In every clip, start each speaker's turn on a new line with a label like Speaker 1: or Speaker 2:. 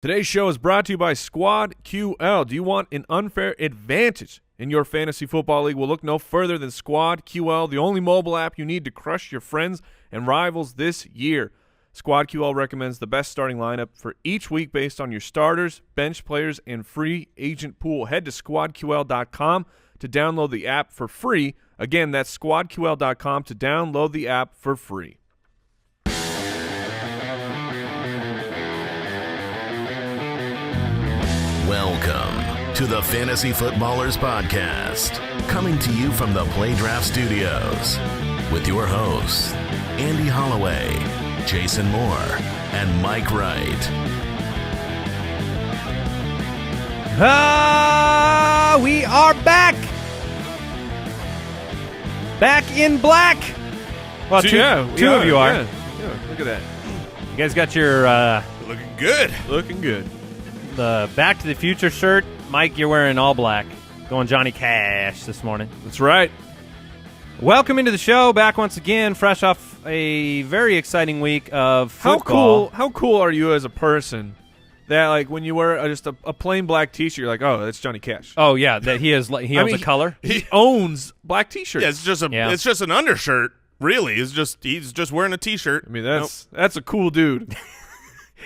Speaker 1: Today's show is brought to you by Squad QL. Do you want an unfair advantage in your fantasy football league? Well, look no further than Squad QL, the only mobile app you need to crush your friends and rivals this year. Squad QL recommends the best starting lineup for each week based on your starters, bench players, and free agent pool. Head to squadql.com to download the app for free. Again, that's squadql.com to download the app for free.
Speaker 2: Welcome to the Fantasy Footballers Podcast, coming to you from the Playdraft Studios with your hosts, Andy Holloway, Jason Moore, and Mike Wright.
Speaker 3: We are back! Back in black! Well, two of you are.
Speaker 1: Yeah, look at that.
Speaker 3: You guys got your
Speaker 4: Looking good.
Speaker 1: Looking good.
Speaker 3: the Back to the Future shirt. Mike, you're wearing all black. Going Johnny Cash this morning.
Speaker 1: That's right.
Speaker 3: Welcome into the show. Back once again, fresh off a very exciting week of football.
Speaker 1: How cool are you as a person that, like, when you wear just a plain black T-shirt, you're like, oh, that's Johnny Cash.
Speaker 3: Oh, yeah, that he owns a color.
Speaker 1: He owns black T-shirts.
Speaker 4: Yeah, it's just an undershirt. Really, he's just wearing a T-shirt.
Speaker 1: I mean, that's a cool dude.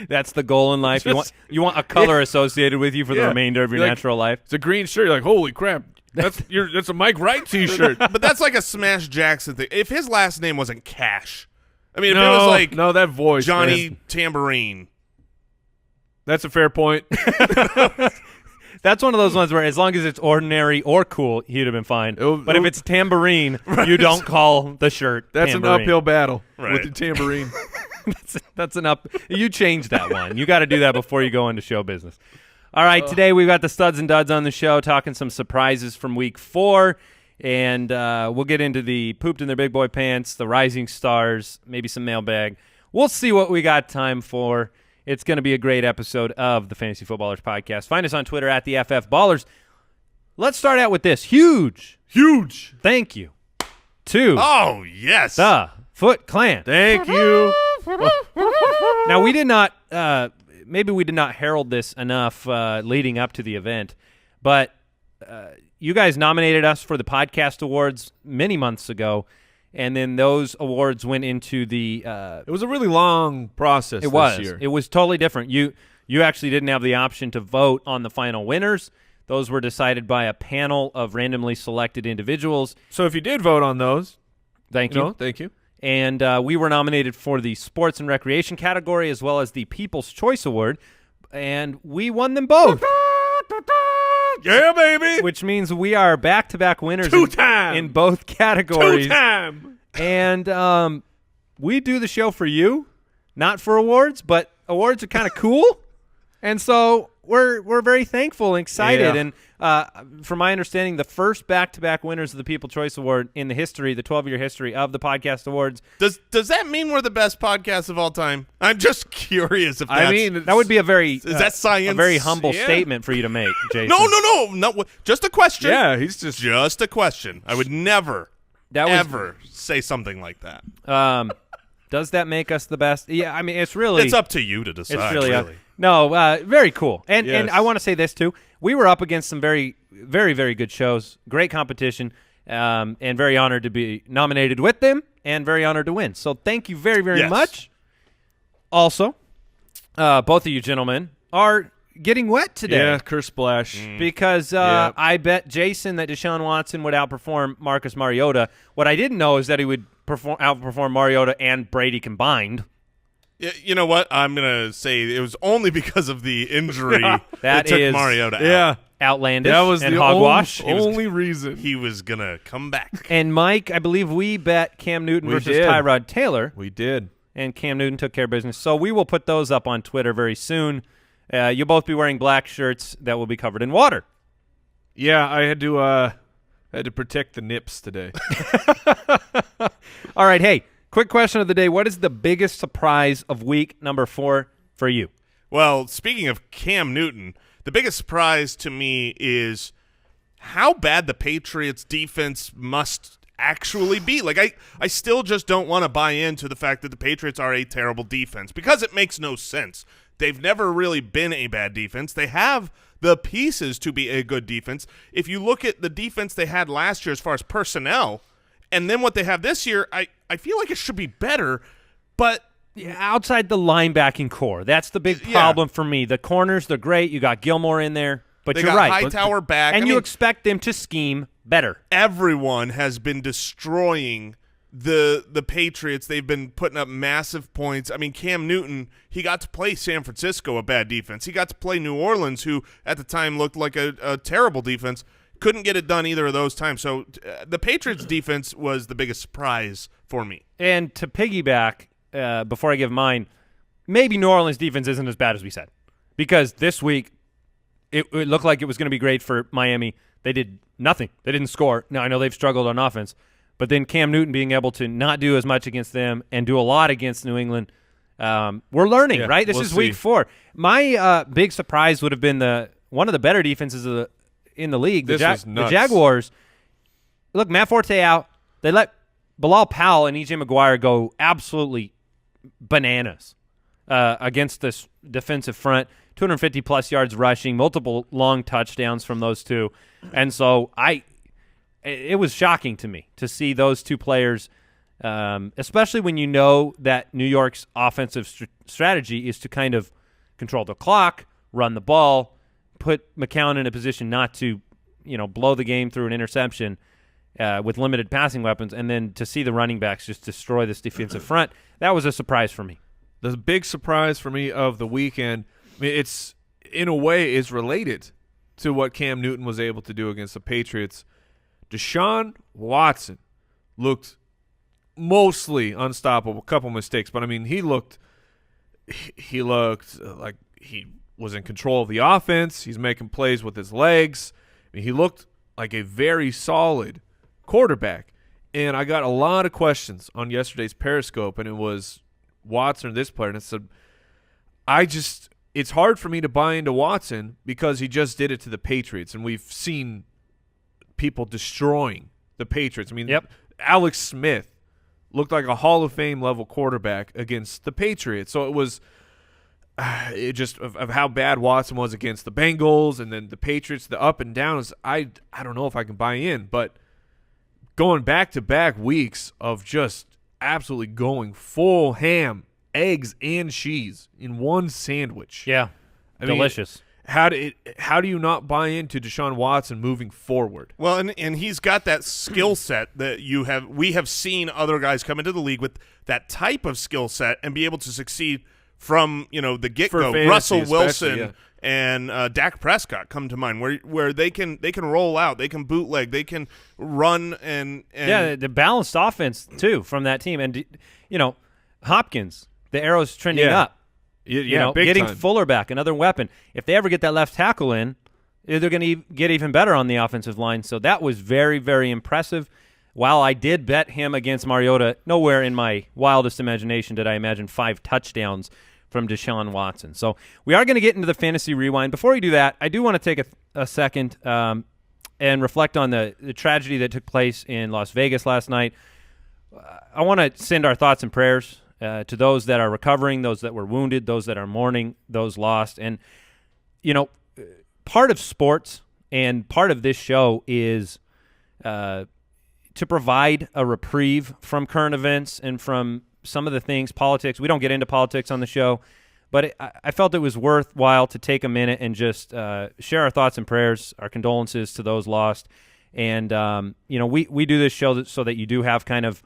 Speaker 3: That's the goal in life. You want a color associated with you for the remainder of your natural life.
Speaker 1: It's a green shirt. You're like, holy crap. That's a Mike Wright T-shirt.
Speaker 4: But that's like a Smash Jackson thing. If his last name wasn't Cash, I mean, if it was like
Speaker 1: that voice,
Speaker 4: Johnny
Speaker 1: man.
Speaker 4: Tambourine.
Speaker 1: That's a fair point.
Speaker 3: That's one of those ones where as long as it's ordinary or cool, he'd have been fine. But if it's tambourine, you don't call the shirt
Speaker 1: That's
Speaker 3: tambourine.
Speaker 1: an uphill battle
Speaker 4: Right.
Speaker 1: with the tambourine.
Speaker 3: That's an up. You changed that one. You got to do that before you go into show business. All right, today we've got the studs and duds on the show, talking some surprises from week 4, and we'll get into the pooped in their big boy pants, the rising stars, maybe some mailbag. We'll see what we got time for. It's going to be a great episode of the Fantasy Footballers Podcast. Find us on Twitter at the FF Ballers. Let's start out with this huge thank you to
Speaker 4: Oh yes,
Speaker 3: the Foot Clan.
Speaker 1: Thank you.
Speaker 3: Now, we did not maybe we did not herald this enough leading up to the event, but you guys nominated us for the podcast awards many months ago, and then those awards went into the
Speaker 1: It was a really long process this year.
Speaker 3: It was totally different. You actually didn't have the option to vote on the final winners. Those were decided by a panel of randomly selected individuals.
Speaker 1: So if you did vote on those,
Speaker 3: Thank you.
Speaker 1: thank you.
Speaker 3: And we were nominated for the Sports and Recreation category as well as the People's Choice Award, and we won them both.
Speaker 1: Yeah, baby.
Speaker 3: Which means we are back-to-back winners
Speaker 1: Two-time.
Speaker 3: in both categories.
Speaker 1: Two-time.
Speaker 3: And we do the show for you, not for awards, but awards are kind of cool. And so we're very thankful and excited.
Speaker 1: Yeah.
Speaker 3: And from my understanding, the first back-to-back winners of the People's Choice Award in the history, the 12-year history of the podcast awards.
Speaker 4: Does that mean we're the best podcast of all time? I'm just curious if that's...
Speaker 1: I mean,
Speaker 3: That would be a very
Speaker 4: is that science?
Speaker 3: a very humble
Speaker 1: Yeah.
Speaker 3: statement for you to make, Jason.
Speaker 4: No, just a question.
Speaker 1: yeah, he's
Speaker 4: Just a question. I would never,
Speaker 3: That was,
Speaker 4: ever say something like that.
Speaker 3: Does that make us the best? Yeah, I mean, it's really...
Speaker 4: It's up to you to decide.
Speaker 3: It's really no, very cool. And
Speaker 1: Yes.
Speaker 3: and I want to say this too. We were up against some very, very, very good shows. Great competition, and very honored to be nominated with them, and very honored to win. So thank you very, very
Speaker 4: Yes.
Speaker 3: much. Also, both of you gentlemen are getting wet today.
Speaker 1: Yeah, curse splash.
Speaker 3: Because
Speaker 1: Yep.
Speaker 3: I bet Jason that Deshaun Watson would outperform Marcus Mariota. What I didn't know is that he would outperform Mariota and Brady combined.
Speaker 4: You know what? I'm going to say it was only because of the injury
Speaker 3: That
Speaker 4: took
Speaker 3: is-
Speaker 4: Mariota out.
Speaker 1: Yeah,
Speaker 3: Outlandish
Speaker 1: that was
Speaker 3: and
Speaker 1: the
Speaker 3: hogwash.
Speaker 1: only reason.
Speaker 4: He was going to come back.
Speaker 3: And Mike, I believe we bet Cam Newton
Speaker 1: We
Speaker 3: versus
Speaker 1: did.
Speaker 3: Tyrod Taylor,
Speaker 1: We did.
Speaker 3: and Cam Newton took care of business. So we will put those up on Twitter very soon. You'll both be wearing black shirts that will be covered in water.
Speaker 1: Yeah, I had to protect the nips today.
Speaker 3: All right, hey, quick question of the day. What is the biggest surprise of week number 4 for you?
Speaker 4: Well, speaking of Cam Newton, the biggest surprise to me is how bad the Patriots defense must actually be. Like, I still just don't want to buy into the fact that the Patriots are a terrible defense because it makes no sense. They've never really been a bad defense. They have the pieces to be a good defense. If you look at the defense they had last year as far as personnel, and then what they have this year, I feel like it should be better, but
Speaker 3: outside the linebacking core, that's the big problem for me. The corners, they're great. You got Gilmore in there, but
Speaker 4: they
Speaker 3: you're
Speaker 4: got
Speaker 3: right.
Speaker 4: Hightower back,
Speaker 3: and you expect them to scheme better.
Speaker 4: Everyone has been destroying the Patriots. They've been putting up massive points. I mean, Cam Newton, he got to play San Francisco, a bad defense. He got to play New Orleans, who at the time looked like a terrible defense. Couldn't get it done either of those times. So the Patriots' defense was the biggest surprise for me.
Speaker 3: And to piggyback, before I give mine, maybe New Orleans' defense isn't as bad as we said. Because this week, it looked like it was going to be great for Miami. They did nothing. They didn't score. Now, I know they've struggled on offense. But then Cam Newton being able to not do as much against them and do a lot against New England, we're learning, right? This is week 4. My big surprise would have been one of the better defenses in the league, the Jaguars. Look, Matt Forte out. They let Bilal Powell and E.J. Maguire go absolutely bananas against this defensive front. 250-plus yards rushing, multiple long touchdowns from those two. And so it was shocking to me to see those two players, especially when you know that New York's offensive strategy is to kind of control the clock, run the ball, put McCown in a position not to, blow the game through an interception with limited passing weapons, and then to see the running backs just destroy this defensive front, that was a surprise for me.
Speaker 1: The big surprise for me of the weekend, I mean, it's in a way is related to what Cam Newton was able to do against the Patriots. Deshaun Watson looked mostly unstoppable. A couple mistakes, but I mean, he looked like he was in control of the offense. He's making plays with his legs. I mean, he looked like a very solid quarterback. And I got a lot of questions on yesterday's Periscope, and it was Watson or this player, and I said, it's hard for me to buy into Watson because he just did it to the Patriots, and we've seen people destroying the Patriots. I mean, Alex Smith looked like a Hall of Fame level quarterback against the Patriots. So it was of how bad Watson was against the Bengals, and then the Patriots, the up and downs. I don't know if I can buy in, but going back-to-back weeks of just absolutely going full ham, eggs and cheese in one sandwich.
Speaker 3: Yeah, delicious.
Speaker 1: How do you not buy into Deshaun Watson moving forward?
Speaker 4: Well, and he's got that skill set that we have seen other guys come into the league with that type of skill set and be able to succeed from the get-go. Russell Wilson and Dak Prescott come to mind, where they can roll out, they can bootleg, they can run and
Speaker 3: the balanced offense too from that team. And Hopkins, the arrow's trending up. Getting
Speaker 1: time.
Speaker 3: Fuller back, another weapon. If they ever get that left tackle in, they're going to get even better on the offensive line. So that was very, very impressive. While I did bet him against Mariota, nowhere in my wildest imagination did I imagine 5 touchdowns from Deshaun Watson. So we are going to get into the fantasy rewind. Before we do that, I do want to take a second and reflect on the tragedy that took place in Las Vegas last night. I want to send our thoughts and prayers to those that are recovering, those that were wounded, those that are mourning, those lost. And, part of sports and part of this show is to provide a reprieve from current events and from some of the things, politics. We don't get into politics on the show, but I felt it was worthwhile to take a minute and just share our thoughts and prayers, our condolences to those lost. And, we do this show so that you do have kind of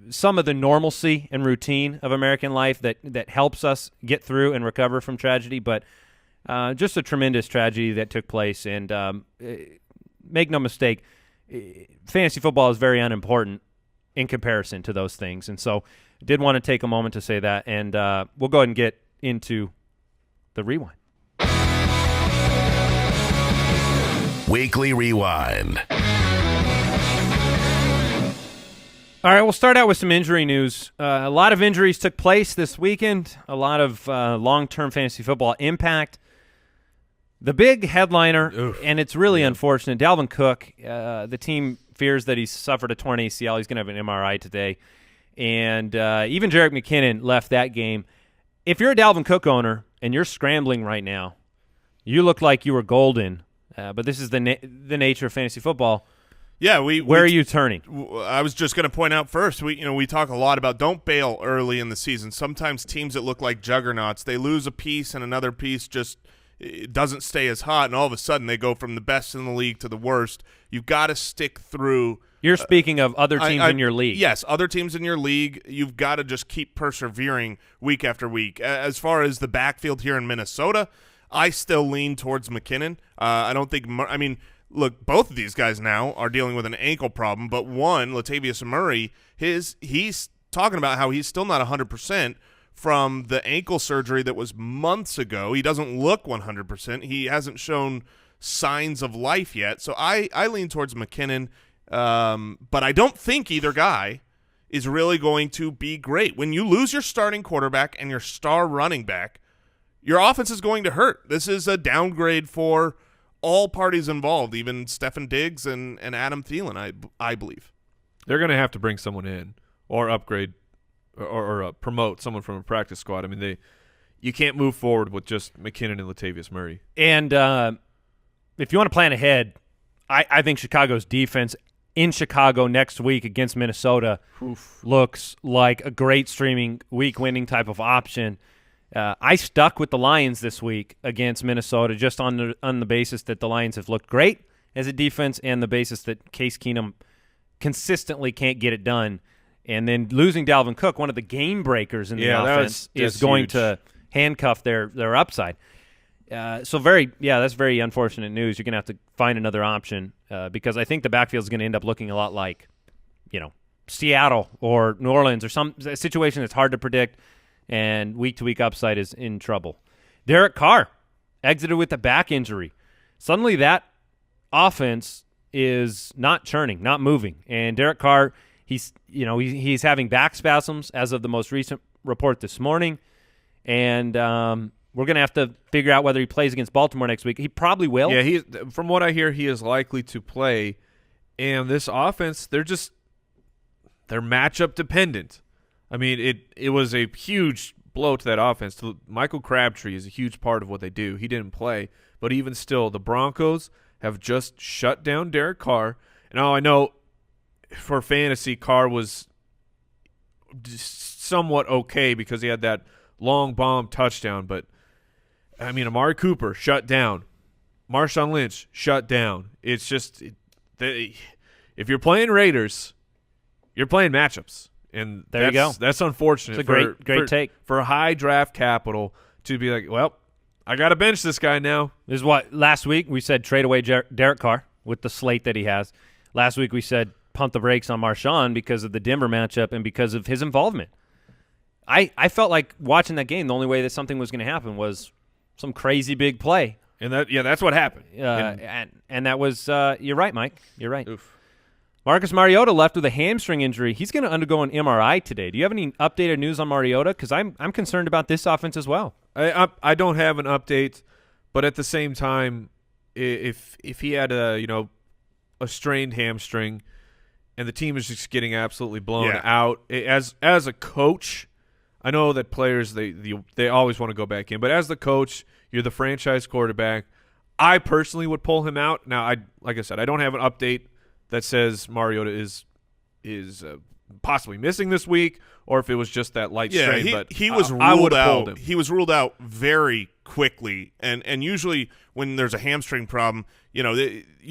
Speaker 3: some of the normalcy and routine of American life that helps us get through and recover from tragedy, but just a tremendous tragedy that took place. And make no mistake, fantasy football is very unimportant in comparison to those things. And so I did want to take a moment to say that, and we'll go ahead and get into the rewind.
Speaker 2: Weekly Rewind.
Speaker 3: All right, we'll start out with some injury news. A lot of injuries took place this weekend, a lot of long-term fantasy football impact. The big headliner, and it's really unfortunate, Dalvin Cook, the team fears that he's suffered a torn ACL. He's going to have an MRI today. And even Jerick McKinnon left that game. if you're a Dalvin Cook owner and you're scrambling right now, you look like you were golden, but this is the nature of fantasy football.
Speaker 4: Yeah,
Speaker 3: where are you turning?
Speaker 4: I was just going to point out first, we talk a lot about don't bail early in the season. Sometimes teams that look like juggernauts, they lose a piece and another piece just it doesn't stay as hot, and all of a sudden they go from the best in the league to the worst. You've got to stick through.
Speaker 3: You're speaking of other teams in your league.
Speaker 4: Yes, other teams in your league. You've got to just keep persevering week after week. As far as the backfield here in Minnesota, I still lean towards McKinnon. I don't think – look, both of these guys now are dealing with an ankle problem, but one, Latavius Murray, he's talking about how he's still not 100% from the ankle surgery that was months ago. He doesn't look 100%. He hasn't shown signs of life yet. So I lean towards McKinnon, but I don't think either guy is really going to be great. When you lose your starting quarterback and your star running back, your offense is going to hurt. This is a downgrade for all parties involved, even Stefon Diggs and Adam Thielen, I believe.
Speaker 1: They're going to have to bring someone in or upgrade or promote someone from a practice squad. I mean, you can't move forward with just McKinnon and Latavius Murray.
Speaker 3: And if you want to plan ahead, I think Chicago's defense in Chicago next week against Minnesota looks like a great streaming week winning type of option. I stuck with the Lions this week against Minnesota just on the basis that the Lions have looked great as a defense and the basis that Case Keenum consistently can't get it done. And then losing Dalvin Cook, one of the game breakers in the offense, is going to handcuff their upside. That's very unfortunate news. You're going to have to find another option because I think the backfield is going to end up looking a lot like, Seattle or New Orleans or a situation that's hard to predict, and week-to-week upside is in trouble. Derek Carr exited with a back injury. Suddenly that offense is not churning, not moving. And Derek Carr, he's having back spasms as of the most recent report this morning. And we're going to have to figure out whether he plays against Baltimore next week. He probably will.
Speaker 1: Yeah, from what I hear, he is likely to play. And this offense, they're matchup dependent. I mean, it was a huge blow to that offense. Michael Crabtree is a huge part of what they do. He didn't play, but even still, the Broncos have just shut down Derek Carr. And I know for fantasy, Carr was somewhat okay because he had that long bomb touchdown. But, I mean, Amari Cooper shut down. Marshawn Lynch shut down. It's just if you're playing Raiders, you're playing matchups. And
Speaker 3: there you go.
Speaker 1: That's unfortunate.
Speaker 3: It's a great take.
Speaker 1: For high draft capital to be like, well, I got to bench this guy now.
Speaker 3: This is what last week we said trade away Derek Carr with the slate that he has. Last week we said pump the brakes on Marshawn because of the Denver matchup and because of his involvement. I felt like watching that game, the only way that something was going to happen was some crazy big play.
Speaker 1: And that's what happened.
Speaker 3: And that was you're right, Mike. You're right.
Speaker 1: Oof.
Speaker 3: Marcus Mariota left with a hamstring injury. He's going to undergo an MRI today. Do you have any updated news on Mariota? Because I'm concerned about this offense as well.
Speaker 1: I don't have an update, but at the same time, if he had a strained hamstring, and the team is just getting absolutely blown out, as a coach, I know that players they always want to go back in, but as the coach, you're the franchise quarterback. I personally would pull him out. Now, like I said, I don't have an update that says Mariota is possibly missing this week, or if it was just that light strain. But
Speaker 4: he was ruled out. He was ruled out very quickly, and usually when there's a hamstring problem, you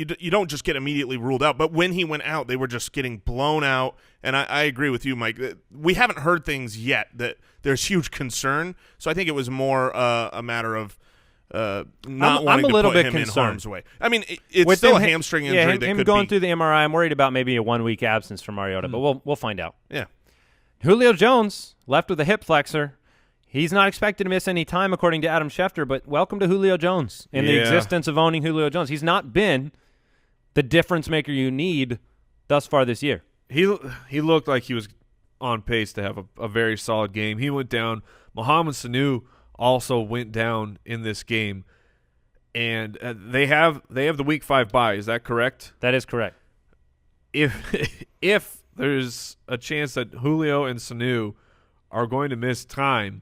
Speaker 4: don't just get immediately ruled out. But when he went out, they were just getting blown out. And I agree with you, Mike. We haven't heard things yet that there's huge concern. So I think it was more a matter of not wanting to put him in harm's way. I mean, it's
Speaker 3: with
Speaker 4: still a hamstring injury.
Speaker 3: Yeah, him going through the MRI, I'm worried about maybe a 1 week absence for Mariota, but we'll find out.
Speaker 4: Yeah.
Speaker 3: Julio Jones left with a hip flexor. He's not expected to miss any time, according to Adam Schefter, but welcome to Julio Jones and the existence of owning Julio Jones. He's not been the difference maker you need thus far this year.
Speaker 1: He looked like he was on pace to have a very solid game. He went down. Mohamed Sanu also went down in this game, and they have the Week 5 bye. Is that correct?
Speaker 3: That is correct.
Speaker 1: If there's a chance that Julio and Sanu are going to miss time,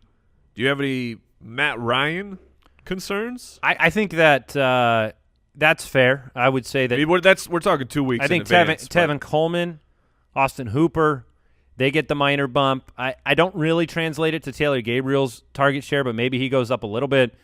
Speaker 1: Do you have any Matt Ryan concerns?
Speaker 3: I think that that's fair. I would say that.
Speaker 1: I mean, we're talking 2 weeks.
Speaker 3: I think
Speaker 1: in advance,
Speaker 3: Tevin Coleman, Austin Hooper, they get the minor bump. I don't really translate it to Taylor Gabriel's target share, but maybe he goes up a little bit.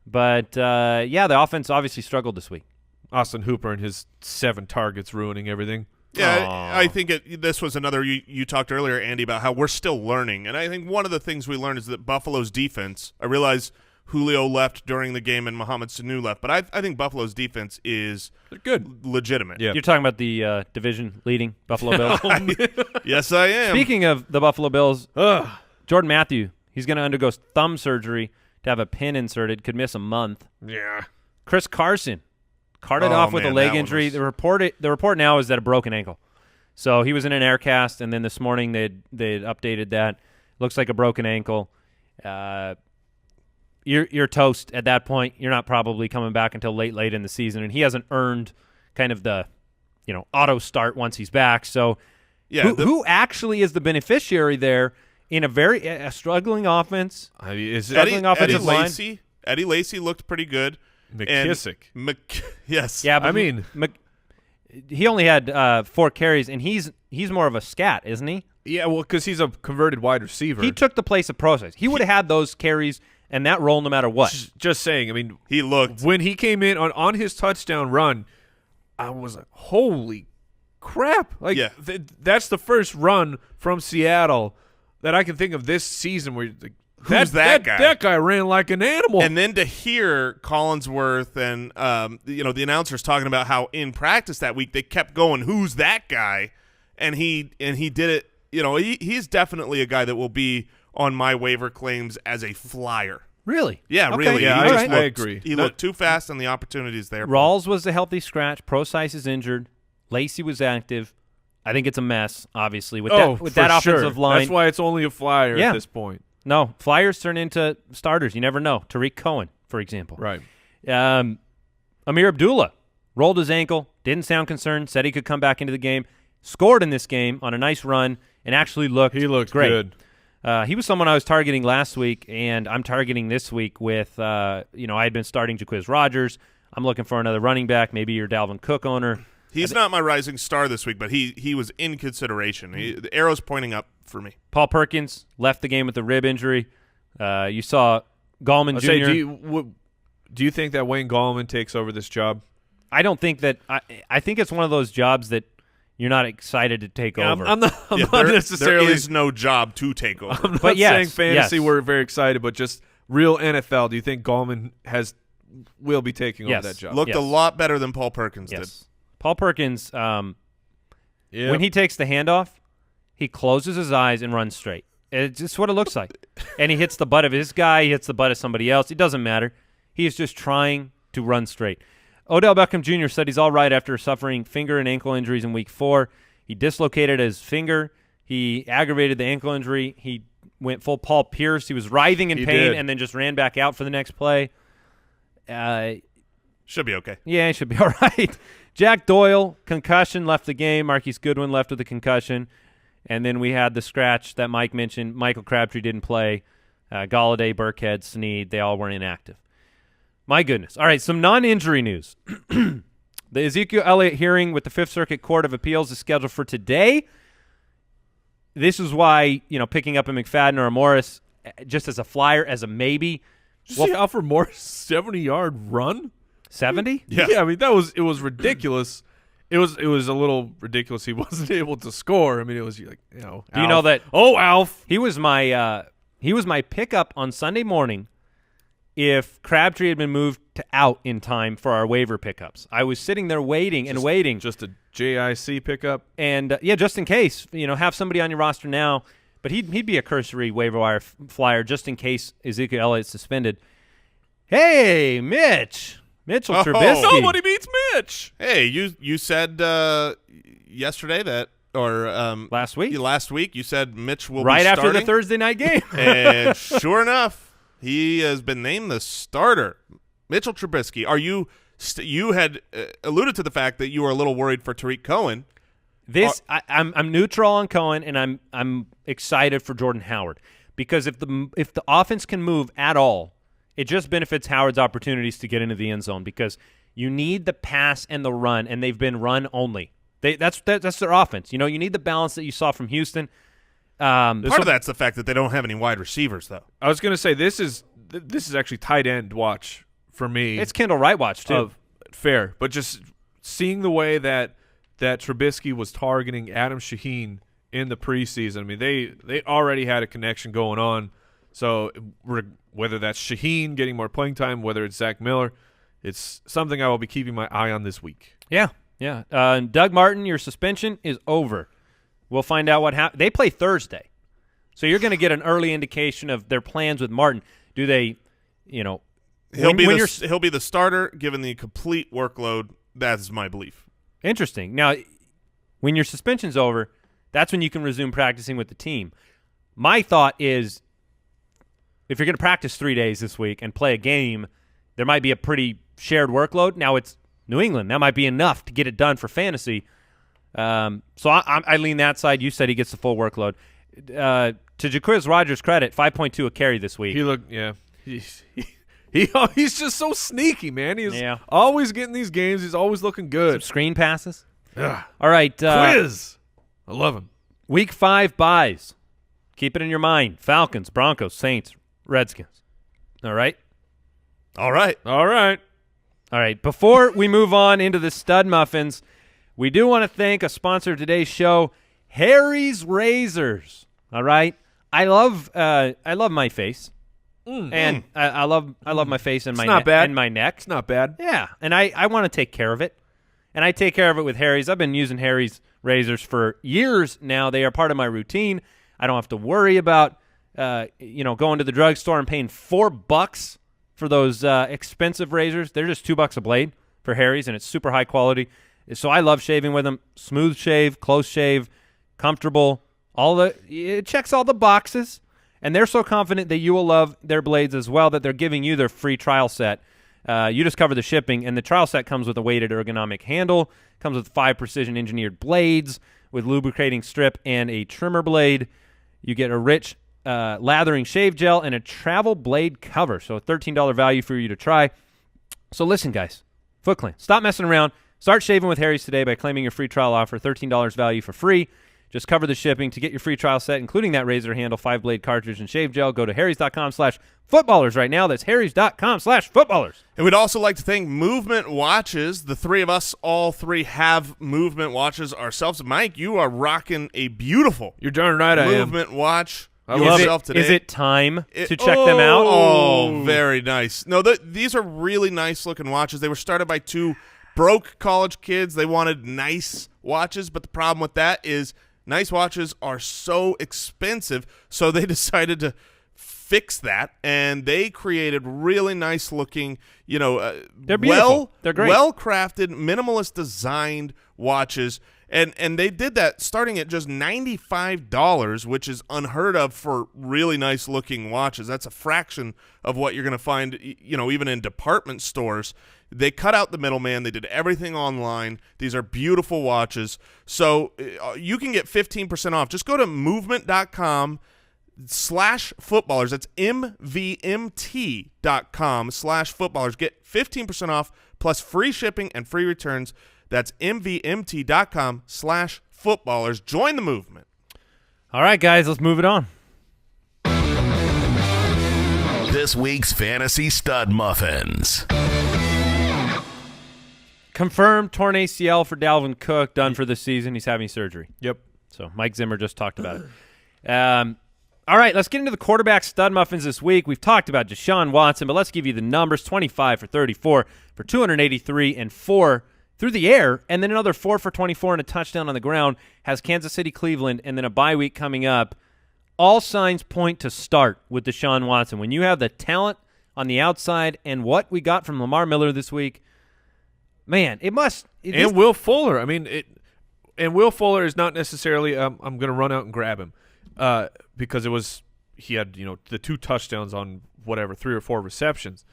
Speaker 3: But, the offense obviously struggled this week.
Speaker 1: Austin Hooper and his 7 targets ruining everything.
Speaker 4: Yeah, I think this was another you talked earlier, Andy, about how we're still learning. And I think one of the things we learned is that Buffalo's defense, I realize Julio left during the game and Mohamed Sanu left, but I think Buffalo's defense is
Speaker 1: good,
Speaker 4: legitimate.
Speaker 3: Yeah. You're talking about the division-leading Buffalo Bills?
Speaker 4: Yes, I am.
Speaker 3: Speaking of the Buffalo Bills, Jordan Matthew, he's going to undergo thumb surgery to have a pin inserted, could miss a month.
Speaker 1: Yeah.
Speaker 3: Chris Carson carted off with a leg injury. The report now is that a broken ankle. So he was in an air cast, and then this morning they'd updated that. Looks like a broken ankle. You're toast at that point. You're not probably coming back until late in the season, and he hasn't earned kind of the auto start once he's back. So who actually is the beneficiary there in a struggling offense?
Speaker 1: I mean, is it
Speaker 4: Eddie Lacy looked pretty good.
Speaker 1: McKissick.
Speaker 4: Yes.
Speaker 3: Yeah, but
Speaker 1: I mean,
Speaker 3: he only had 4 carries, and he's more of a scat, isn't he?
Speaker 1: Yeah, well, because he's a converted wide receiver.
Speaker 3: He took the place of Process. He would have had those carries and that role no matter what.
Speaker 1: Just saying. I mean,
Speaker 4: he looked
Speaker 1: when he came in on his touchdown run. I was like, holy crap! Like, that's the first run from Seattle that I can think of this season where like,
Speaker 4: who's that guy?
Speaker 1: That guy ran like an animal.
Speaker 4: And then to hear Collinsworth and the announcers talking about how in practice that week they kept going, "Who's that guy?" And he did it. He's definitely a guy that will be on my waiver claims as a flyer.
Speaker 3: Really?
Speaker 4: Yeah,
Speaker 3: okay.
Speaker 4: really.
Speaker 1: Yeah,
Speaker 4: I
Speaker 1: agree.
Speaker 4: He looked too fast, and the opportunities there.
Speaker 3: Rawls was a healthy scratch. Procise is injured. Lacey was active. I think it's a mess, obviously, with that offensive line.
Speaker 1: That's why it's only a flyer at this point.
Speaker 3: No, flyers turn into starters. You never know. Tariq Cohen, for example.
Speaker 1: Right.
Speaker 3: Ameer Abdullah rolled his ankle, didn't sound concerned, said he could come back into the game, scored in this game on a nice run, and actually looked great.
Speaker 1: Good.
Speaker 3: He was someone I was targeting last week, and I'm targeting this week with, I had been starting Jaquiz Rogers. I'm looking for another running back, maybe your Dalvin Cook owner.
Speaker 4: He's not my rising star this week, but he was in consideration. The arrow's pointing up for me.
Speaker 3: Paul Perkins left the game with a rib injury. You saw Gallman Jr.
Speaker 1: Do you think that Wayne Gallman takes over this job?
Speaker 3: I don't think that I think it's one of those jobs that you're not excited to take over.
Speaker 1: I'm not necessarily.
Speaker 4: There is no job to take over.
Speaker 1: I'm not saying fantasy we're very excited, but just real NFL. Do you think Gallman will be taking over that job?
Speaker 4: Looked a lot better than Paul Perkins did.
Speaker 3: Paul Perkins, when he takes the handoff, he closes his eyes and runs straight. It's just what it looks like. And he hits the butt of his guy. He hits the butt of somebody else. It doesn't matter. He is just trying to run straight. Odell Beckham Jr. said he's all right after suffering finger and ankle injuries in Week 4. He dislocated his finger. He aggravated the ankle injury. He went full Paul Pierce. He was writhing in pain and then just ran back out for the next play.
Speaker 4: Should be okay.
Speaker 3: Yeah, he should be all right. Jack Doyle, concussion, left the game. Marquise Goodwin left with a concussion. And then we had the scratch that Mike mentioned. Michael Crabtree didn't play. Galladay, Burkhead, Snead, they all were inactive. My goodness. All right, some non-injury news. The Ezekiel Elliott hearing with the Fifth Circuit Court of Appeals is scheduled for today. This is why, picking up a McFadden or a Morris just as a flyer, as a maybe.
Speaker 1: Did you see Alfred Morris' 70-yard run?
Speaker 3: 70?
Speaker 1: Yeah, I mean it was ridiculous. It was a little ridiculous. He wasn't able to score. I mean, it was like
Speaker 3: Do
Speaker 1: Alf.
Speaker 3: you know that?
Speaker 1: Oh, Alf.
Speaker 3: He was my pickup on Sunday morning. If Crabtree had been moved to out in time for our waiver pickups, I was sitting there waiting.
Speaker 1: Just a JIC pickup,
Speaker 3: and just in case, have somebody on your roster now. But he'd be a cursory waiver wire flyer just in case Ezekiel Elliott's suspended. Hey, Mitchell Trubisky.
Speaker 1: Nobody beats Mitch.
Speaker 4: Hey, you said yesterday that, or
Speaker 3: last week
Speaker 4: you said Mitch will
Speaker 3: right
Speaker 4: be
Speaker 3: after
Speaker 4: starting.
Speaker 3: the Thursday night game,
Speaker 4: and sure enough. He has been named the starter. Mitchell Trubisky. You had alluded to the fact that you were a little worried for Tariq Cohen.
Speaker 3: I'm neutral on Cohen, and I'm excited for Jordan Howard. because if the offense can move at all, it just benefits Howard's opportunities to get into the end zone because you need the pass and the run, and they've been run only. That's their offense. You need the balance that you saw from Houston.
Speaker 4: Part of that's the fact that they don't have any wide receivers, though.
Speaker 1: I was going to say this is actually tight end watch for me.
Speaker 3: It's Kendall Wright watch too.
Speaker 1: Fair, but just seeing the way that Trubisky was targeting Adam Shaheen in the preseason. I mean, they already had a connection going on. So whether that's Shaheen getting more playing time, whether it's Zach Miller, it's something I will be keeping my eye on this week.
Speaker 3: Yeah. Doug Martin, your suspension is over. We'll find out what happens. They play Thursday, so you're going to get an early indication of their plans with Martin. Do they,
Speaker 4: he'll be the starter given the complete workload. That's my belief.
Speaker 3: Interesting. Now, when your suspension's over, that's when you can resume practicing with the team. My thought is, if you're going to practice 3 days this week and play a game, there might be a pretty shared workload. Now it's New England. That might be enough to get it done for fantasy. So I lean that side. You said he gets the full workload. To Jacquizz Rodgers' credit, 5.2 a carry this week.
Speaker 1: He looked, yeah. He's just so sneaky, man. He's always getting these games. He's always looking good.
Speaker 3: Some screen passes.
Speaker 1: Ugh.
Speaker 3: All right.
Speaker 1: Quiz. I love him.
Speaker 3: Week 5 buys. Keep it in your mind. Falcons, Broncos, Saints, Redskins. All right?
Speaker 1: All right.
Speaker 3: Before we move on into the stud muffins, we do want to thank a sponsor of today's show, Harry's Razors. All right? I love my face. And I love my face and and my neck.
Speaker 1: It's not bad.
Speaker 3: Yeah, and I want to take care of it. And I take care of it with Harry's. I've been using Harry's razors for years now. They are part of my routine. I don't have to worry about going to the drugstore and paying $4 for those expensive razors. They're just $2 a blade for Harry's, and it's super high quality. So I love shaving with them. Smooth shave, close shave, comfortable. It checks all the boxes. And they're so confident that you will love their blades as well that they're giving you their free trial set. You just cover the shipping, and the trial set comes with a weighted ergonomic handle, comes with 5 precision-engineered blades with lubricating strip and a trimmer blade. You get a rich lathering shave gel and a travel blade cover, so a $13 value for you to try. So listen, guys, Foot Clan, stop messing around. Start shaving with Harry's today by claiming your free trial offer, $13 value for free. Just cover the shipping. To get your free trial set, including that razor handle, 5-blade cartridge, and shave gel, go to harrys.com/footballers right now. That's harrys.com/footballers.
Speaker 4: And we'd also like to thank Movement Watches. The three of us, all three, have Movement Watches ourselves. Mike, you are rocking a beautiful
Speaker 1: You're darn right I am.
Speaker 4: Movement watch
Speaker 3: Today. Is it time to check them out?
Speaker 4: Oh, very nice. No, these are really nice-looking watches. They were started by two broke college kids. They wanted nice watches, but the problem with that is nice watches are so expensive, so they decided to fix that, and they created really nice-looking,
Speaker 3: they're beautiful. They're great.
Speaker 4: Well-crafted, minimalist-designed watches, and they did that starting at just $95, which is unheard of for really nice-looking watches. That's a fraction of what you're going to find, even in department stores. They cut out the middleman. They did everything online. These are beautiful watches. So you can get 15% off. Just go to movement.com/footballers. That's mvmt.com/footballers. Get 15% off plus free shipping and free returns. That's mvmt.com/footballers. Join the movement.
Speaker 3: All right, guys, let's move it on.
Speaker 2: This week's Fantasy Stud Muffins.
Speaker 3: Confirmed torn ACL for Dalvin Cook, done for the season. He's having surgery.
Speaker 1: Yep.
Speaker 3: So Mike Zimmer just talked about it. All right, let's get into the quarterback stud muffins this week. We've talked about Deshaun Watson, but let's give you the numbers. 25 for 34 for 283 and 4 through the air, and then another 4 for 24 and a touchdown on the ground. Has Kansas City, Cleveland, and then a bye week coming up. All signs point to start with Deshaun Watson. When you have the talent on the outside and what we got from Lamar Miller this week, man, and
Speaker 1: Will Fuller. I mean, and Will Fuller is not necessarily I'm going to run out and grab him because he had the 2 touchdowns on 3 or 4 receptions.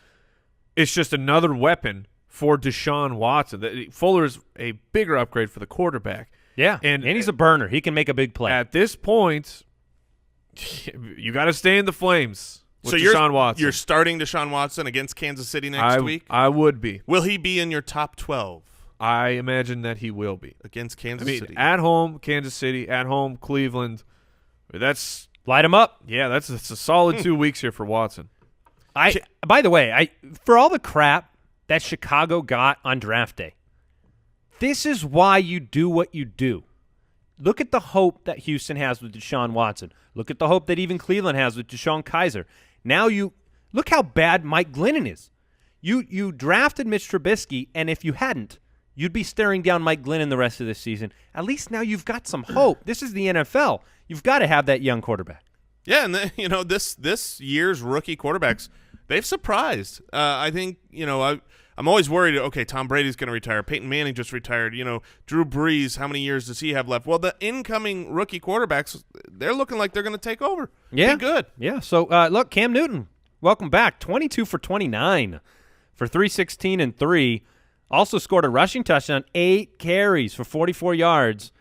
Speaker 1: It's just another weapon for Deshaun Watson. Fuller is a bigger upgrade for the quarterback.
Speaker 3: Yeah, and he's a burner. He can make a big play.
Speaker 1: At this point, You got to stay in the flames with
Speaker 4: So
Speaker 1: Deshaun Watson.
Speaker 4: you're starting Deshaun Watson against Kansas City next week?
Speaker 1: I would be.
Speaker 4: Will he be in your top 12
Speaker 1: I imagine that he will be.
Speaker 4: against Kansas City?
Speaker 1: At home, Kansas City. At home, Cleveland. That's
Speaker 3: Light him up.
Speaker 1: that's a solid 2 weeks here for Watson.
Speaker 3: By the way, for all the crap that Chicago got on draft day, this is why you do what you do. Look at the hope that Houston has with Deshaun Watson. Look at the hope that even Cleveland has with Deshaun Kaiser. Now you look how bad Mike Glennon is. You drafted Mitch Trubisky, and if you hadn't, you'd be staring down Mike Glennon the rest of this season. At least now you've got some hope. This is the NFL. You've got to have that young quarterback.
Speaker 4: Yeah, and this year's rookie quarterbacks, they've surprised. I think, I'm always worried, okay, Tom Brady's going to retire. Peyton Manning just retired. Drew Brees, how many years does he have left? Well, the incoming rookie quarterbacks, they're looking like they're going to take over.
Speaker 3: Yeah.
Speaker 4: Be good.
Speaker 3: Yeah, so look, Cam Newton, welcome back. 22 for 29 for 316 and 3. Also scored a rushing touchdown, 8 carries for 44 yards.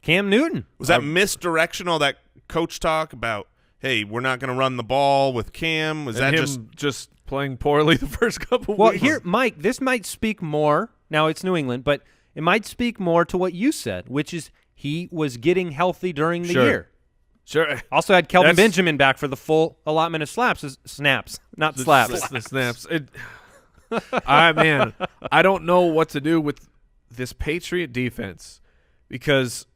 Speaker 3: Cam Newton.
Speaker 4: Was that misdirection, all that coach talk about, hey, we're not going to run the ball with Cam? Was that
Speaker 1: just playing poorly the first couple
Speaker 3: Well,
Speaker 1: weeks?
Speaker 3: here, Mike, this might speak more. Now, it's New England, but it might speak more to what you said, which is he was getting healthy during the year.
Speaker 1: Sure.
Speaker 3: Also had Kelvin Benjamin back for the full allotment of snaps, not slaps.
Speaker 1: The snaps. Man, I don't know what to do with this Patriot defense because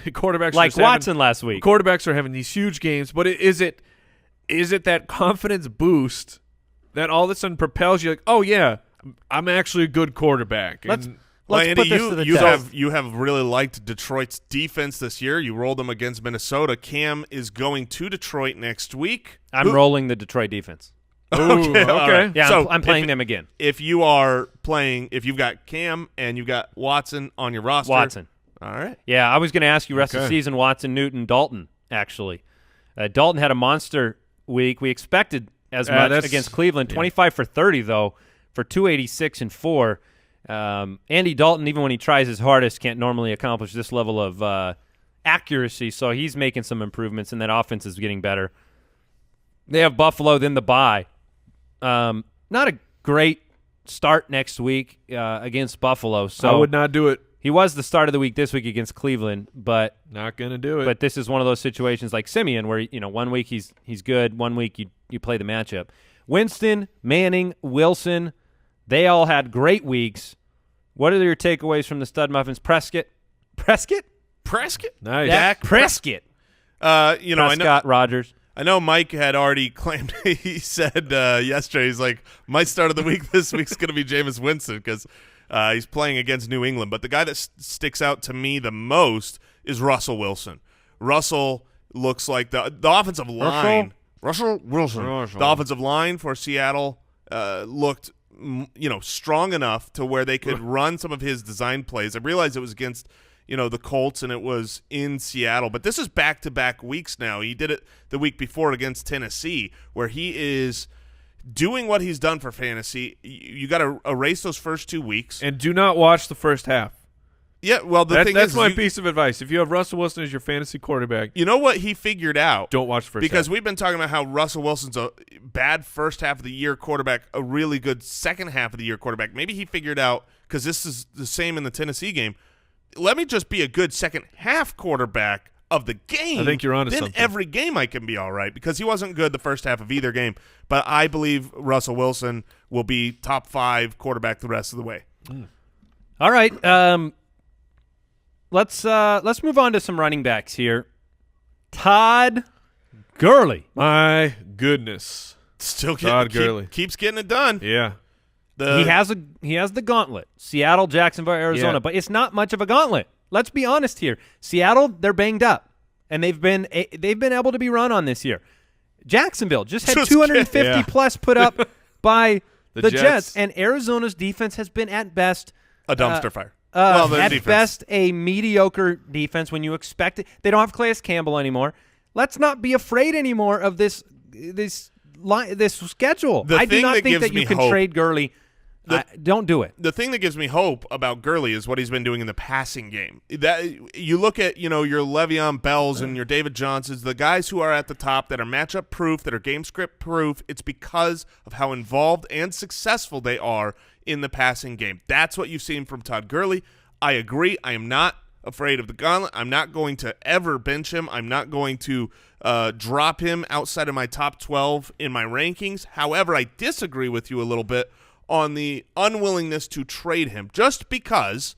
Speaker 1: quarterbacks
Speaker 3: Like Watson last week.
Speaker 1: Quarterbacks are having these huge games, but is it that confidence boost that all of a sudden propels you like, oh yeah, I'm actually a good quarterback?
Speaker 3: Let's
Speaker 4: Andy,
Speaker 3: put this to the test.
Speaker 4: You have really liked Detroit's defense this year. You rolled them against Minnesota. Cam is going to Detroit next week.
Speaker 3: I'm rolling the Detroit defense.
Speaker 1: Okay.
Speaker 4: Right.
Speaker 3: Yeah,
Speaker 4: So
Speaker 3: I'm playing them again.
Speaker 4: If you've got Cam and you've got Watson on your roster.
Speaker 3: Watson.
Speaker 4: All right.
Speaker 3: Yeah, I was going to ask you rest of the
Speaker 1: Okay.
Speaker 3: season, Watson, Newton, Dalton, actually. Dalton had a monster week. We expected as much against Cleveland. 25 for 30, though, for 286 and 4. Andy Dalton, even when he tries his hardest, can't normally accomplish this level of accuracy, so he's making some improvements, and that offense is getting better. They have Buffalo, then the bye. Not a great start next week against Buffalo. So
Speaker 1: I would not do it.
Speaker 3: He was the start of the week this week against Cleveland, but
Speaker 1: Not going to do it.
Speaker 3: But this is one of those situations like Simeon where 1 week he's good, 1 week you play the matchup. Winston, Manning, Wilson, they all had great weeks. What are your takeaways from the Stud Muffins? Prescott?
Speaker 1: Nice.
Speaker 3: Dak Prescott.
Speaker 4: Prescott,
Speaker 3: Rodgers.
Speaker 4: I know Mike had already claimed. He said yesterday, he's like, my start of the week this week's going to be Jameis Winston because he's playing against New England. But the guy that sticks out to me the most is Russell Wilson. Russell looks like the offensive line. Russell Wilson. The offensive line for Seattle looked strong enough to where they could run some of his design plays. I realized it was against the Colts and it was in Seattle, but this is back-to-back weeks now. He did it the week before against Tennessee, where he is doing what he's done for fantasy. You got to erase those first 2 weeks.
Speaker 1: And do not watch the first half.
Speaker 4: Yeah, well,
Speaker 1: that's my piece of advice. If you have Russell Wilson as your fantasy quarterback,
Speaker 4: you know what he figured out?
Speaker 1: Don't watch the first half.
Speaker 4: Because we've been talking about how Russell Wilson's a bad first half of the year quarterback, a really good second half of the year quarterback. Maybe he figured out, because this is the same in the Tennessee game, let me just be a good second half quarterback of the game.
Speaker 1: I think you're onto something.
Speaker 4: Then every game I can be all right, because he wasn't good the first half of either game. But I believe Russell Wilson will be top 5 quarterback the rest of the way.
Speaker 3: All right. Let's move on to some running backs here. Todd Gurley.
Speaker 1: My goodness.
Speaker 4: Still
Speaker 1: Todd Gurley.
Speaker 4: Keeps getting it done.
Speaker 1: Yeah.
Speaker 3: He has the gauntlet. Seattle, Jacksonville, Arizona,
Speaker 1: Yeah.
Speaker 3: but it's not much of a gauntlet. Let's be honest here. Seattle, they're banged up, and they've been able to be run on this year. Jacksonville just had 250 plus put up by the Jets, and Arizona's defense has been at best
Speaker 4: a dumpster fire.
Speaker 3: At best a mediocre defense when you expect it. They don't have Calais Campbell anymore. Let's not be afraid anymore of this schedule. I do not think that you can trade Gurley Don't do it.
Speaker 4: The thing that gives me hope about Gurley is what he's been doing in the passing game. That you look at, your Le'Veon Bells and your David Johnsons, the guys who are at the top that are matchup proof, that are game script proof. It's because of how involved and successful they are in the passing game. That's what you've seen from Todd Gurley. I agree. I am not afraid of the gauntlet. I'm not going to ever bench him. I'm not going to drop him outside of my top 12 in my rankings. However, I disagree with you a little bit on the unwillingness to trade him, just because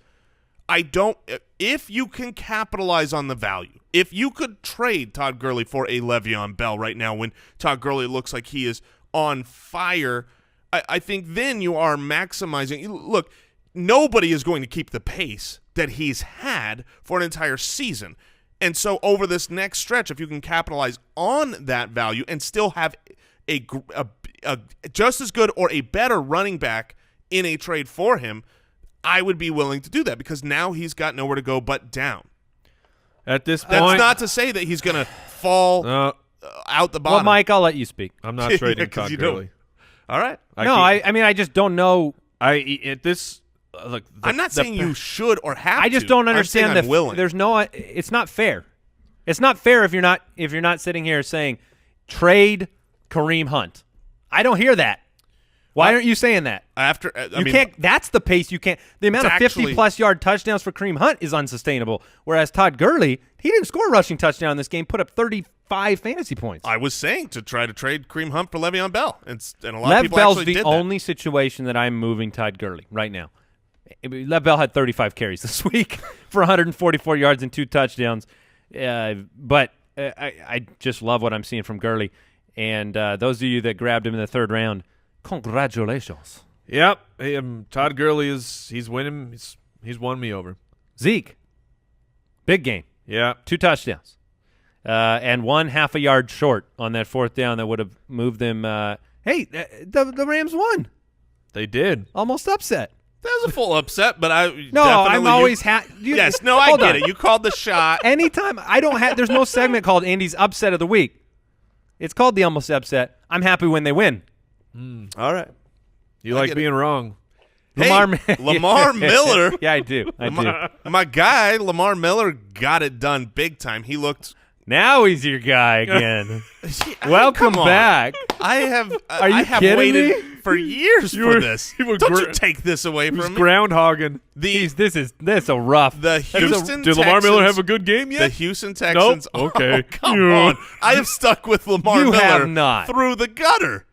Speaker 4: if you can capitalize on the value, if you could trade Todd Gurley for a Le'Veon Bell right now when Todd Gurley looks like he is on fire, I think then you are maximizing. Look, nobody is going to keep the pace that he's had for an entire season. And so over this next stretch, if you can capitalize on that value and still have a just as good or a better running back in a trade for him, I would be willing to do that, because now he's got nowhere to go but down.
Speaker 1: At this point,
Speaker 4: that's not to say that he's going to fall out the bottom.
Speaker 3: Well, Mike, I'll let you speak.
Speaker 1: I'm not trading Todd Gurley.
Speaker 4: All right.
Speaker 3: I mean, I just don't know.
Speaker 1: Look,
Speaker 4: I'm not saying you should or have to.
Speaker 3: I just don't understand
Speaker 4: I'm willing.
Speaker 3: There's no. It's not fair. It's not fair if you're not sitting here saying trade Kareem Hunt. I don't hear that. Why aren't you saying that?
Speaker 4: Can't.
Speaker 3: That's the pace you can't. The amount of 50-plus yard touchdowns for Kareem Hunt is unsustainable. Whereas Todd Gurley, he didn't score a rushing touchdown in this game. Put up 35 fantasy points.
Speaker 4: I was saying to try to trade Kareem Hunt for Le'Veon Bell, and a lot of people
Speaker 3: Bell's
Speaker 4: actually did
Speaker 3: the only situation that I'm moving Todd Gurley right now. Lev Bell had 35 carries this week for 144 yards and 2 touchdowns. But I just love what I'm seeing from Gurley. And those of you that grabbed him in the 3rd round, congratulations.
Speaker 1: Yep. Todd Gurley he's winning. He's won me over.
Speaker 3: Zeke, big game.
Speaker 1: Yeah.
Speaker 3: 2 touchdowns. And 1/2 a yard short on that 4th down that would have moved them. The Rams won.
Speaker 1: They did.
Speaker 3: Almost upset.
Speaker 4: That was a full upset, but
Speaker 3: I'm always
Speaker 4: yes, no, I get it. You called the shot.
Speaker 3: Anytime there's no segment called Andy's Upset of the Week. It's called the Almost Upset. I'm happy when they win.
Speaker 4: All right.
Speaker 1: You like being wrong.
Speaker 4: Lamar Miller.
Speaker 3: Yeah, I do.
Speaker 4: My guy, Lamar Miller, got it done big time. He looked.
Speaker 3: Now he's your guy again. Welcome back.
Speaker 4: I have
Speaker 3: kidding
Speaker 4: waited
Speaker 3: me?
Speaker 4: for years for this. Don't you take this away from me.
Speaker 1: Groundhogging.
Speaker 3: This a rough.
Speaker 4: The Houston
Speaker 1: Did Lamar Miller have a good game yet?
Speaker 4: The Houston Texans.
Speaker 1: Nope. Okay.
Speaker 4: Oh, come on. I have stuck with Lamar
Speaker 3: You
Speaker 4: Miller
Speaker 3: have not.
Speaker 4: through the gutter.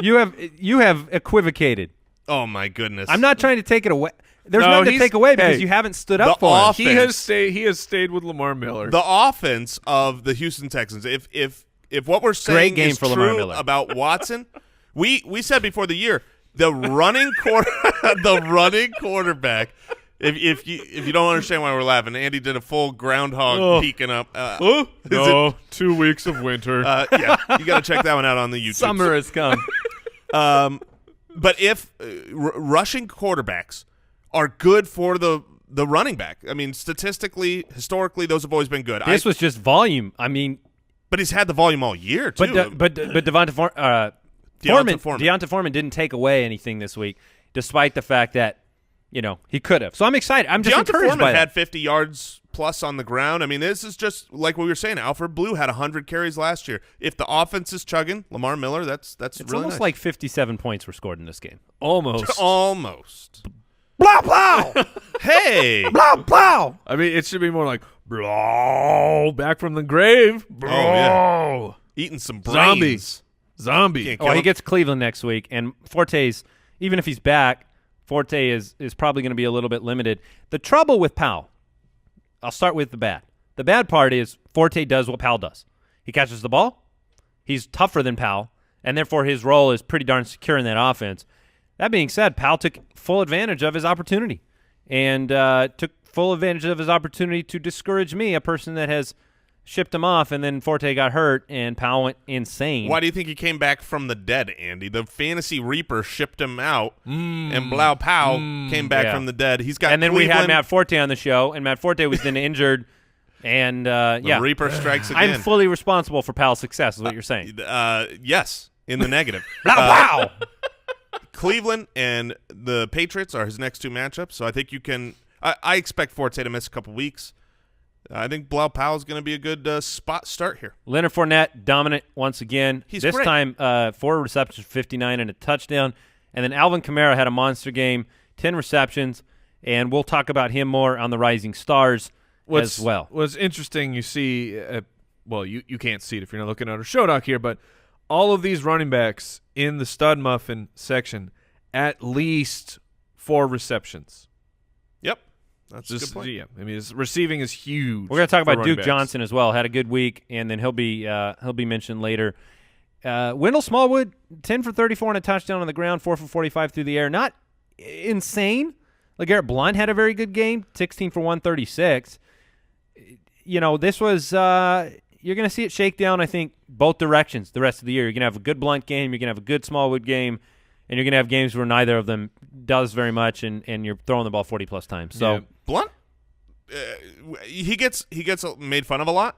Speaker 3: You have equivocated.
Speaker 4: Oh my goodness.
Speaker 3: I'm not trying to take it away. There's nothing to take away because you haven't stood up for him.
Speaker 1: He has stayed with Lamar Miller.
Speaker 4: The offense of the Houston Texans. If what we're saying is true about Watson, we said before the year the running quarterback. If you don't understand why we're laughing, Andy did a full groundhog peeking up.
Speaker 1: 2 weeks of winter.
Speaker 4: Yeah, you got to check that one out on the YouTube.
Speaker 3: Summer has come.
Speaker 4: But if rushing quarterbacks are good for the running back, I mean, statistically, historically, those have always been good.
Speaker 3: This was just volume. I mean,
Speaker 4: but he's had the volume all year too.
Speaker 3: But Deonta Foreman didn't take away anything this week, despite the fact that he could have. So I'm excited. I'm just encouraged
Speaker 4: Foreman
Speaker 3: by that.
Speaker 4: had 50 yards plus on the ground. I mean, this is just like what we were saying. Alfred Blue had 100 carries last year. If the offense is chugging, Lamar Miller, that's
Speaker 3: it's
Speaker 4: really
Speaker 3: almost
Speaker 4: nice.
Speaker 3: like 57 points were scored in this game.
Speaker 1: Almost.
Speaker 3: Blah, blah.
Speaker 4: Hey.
Speaker 3: Blah, blah.
Speaker 1: I mean, it should be more like, blah, back from the grave. Blah.
Speaker 4: Oh, yeah. Eating some brains.
Speaker 1: Zombie.
Speaker 3: Oh, he gets Cleveland next week, and Forte's, even if he's back, Forte is probably going to be a little bit limited. The trouble with Powell, I'll start with the bad. The bad part is Forte does what Powell does. He catches the ball. He's tougher than Powell, and therefore his role is pretty darn secure in that offense. That being said, Powell took full advantage of his opportunity and took full advantage of his opportunity to discourage me, a person that has shipped him off, and then Forte got hurt, and Powell went insane.
Speaker 4: Why do you think he came back from the dead, Andy? The Fantasy Reaper shipped him out, and Blau Powell came back from the dead. He's got.
Speaker 3: And then
Speaker 4: Cleveland.
Speaker 3: we had Matt Forte on the show, and Matt Forte was then injured, and
Speaker 4: the Reaper strikes again.
Speaker 3: I'm fully responsible for Powell's success, is what you're saying.
Speaker 4: Yes, in the negative.
Speaker 3: Wow.
Speaker 4: Cleveland and the Patriots are his next two matchups, so I think you can I expect Forte to miss a couple weeks. I think Bilal Powell's going to be a good spot start here.
Speaker 3: Leonard Fournette, dominant once again.
Speaker 4: He's
Speaker 3: this
Speaker 4: great.
Speaker 3: time 4 receptions, 59 and a touchdown. And then Alvin Kamara had a monster game, 10 receptions, and we'll talk about him more on the Rising Stars as well.
Speaker 1: What's interesting, you see, you can't see it if you're not looking at our show doc here, but all of these running backs in the stud muffin section, at least 4 receptions.
Speaker 4: Yep. That's a good point.
Speaker 1: Yeah, I mean, his receiving is huge.
Speaker 3: We're going to talk about
Speaker 1: running
Speaker 3: Duke
Speaker 1: backs.
Speaker 3: Johnson as well. Had a good week, and then he'll be mentioned later. Wendell Smallwood, 10 for 34 and a touchdown on the ground, 4 for 45 through the air. Not insane. LeGarrette Blount had a very good game, 16 for 136. This was you're going to see it shake down, I think, both directions the rest of the year. You're going to have a good Blount game, you're going to have a good Smallwood game, and you're going to have games where neither of them does very much, and you're throwing the ball 40-plus times. So.
Speaker 1: Yeah.
Speaker 4: Blunt, he gets made fun of a lot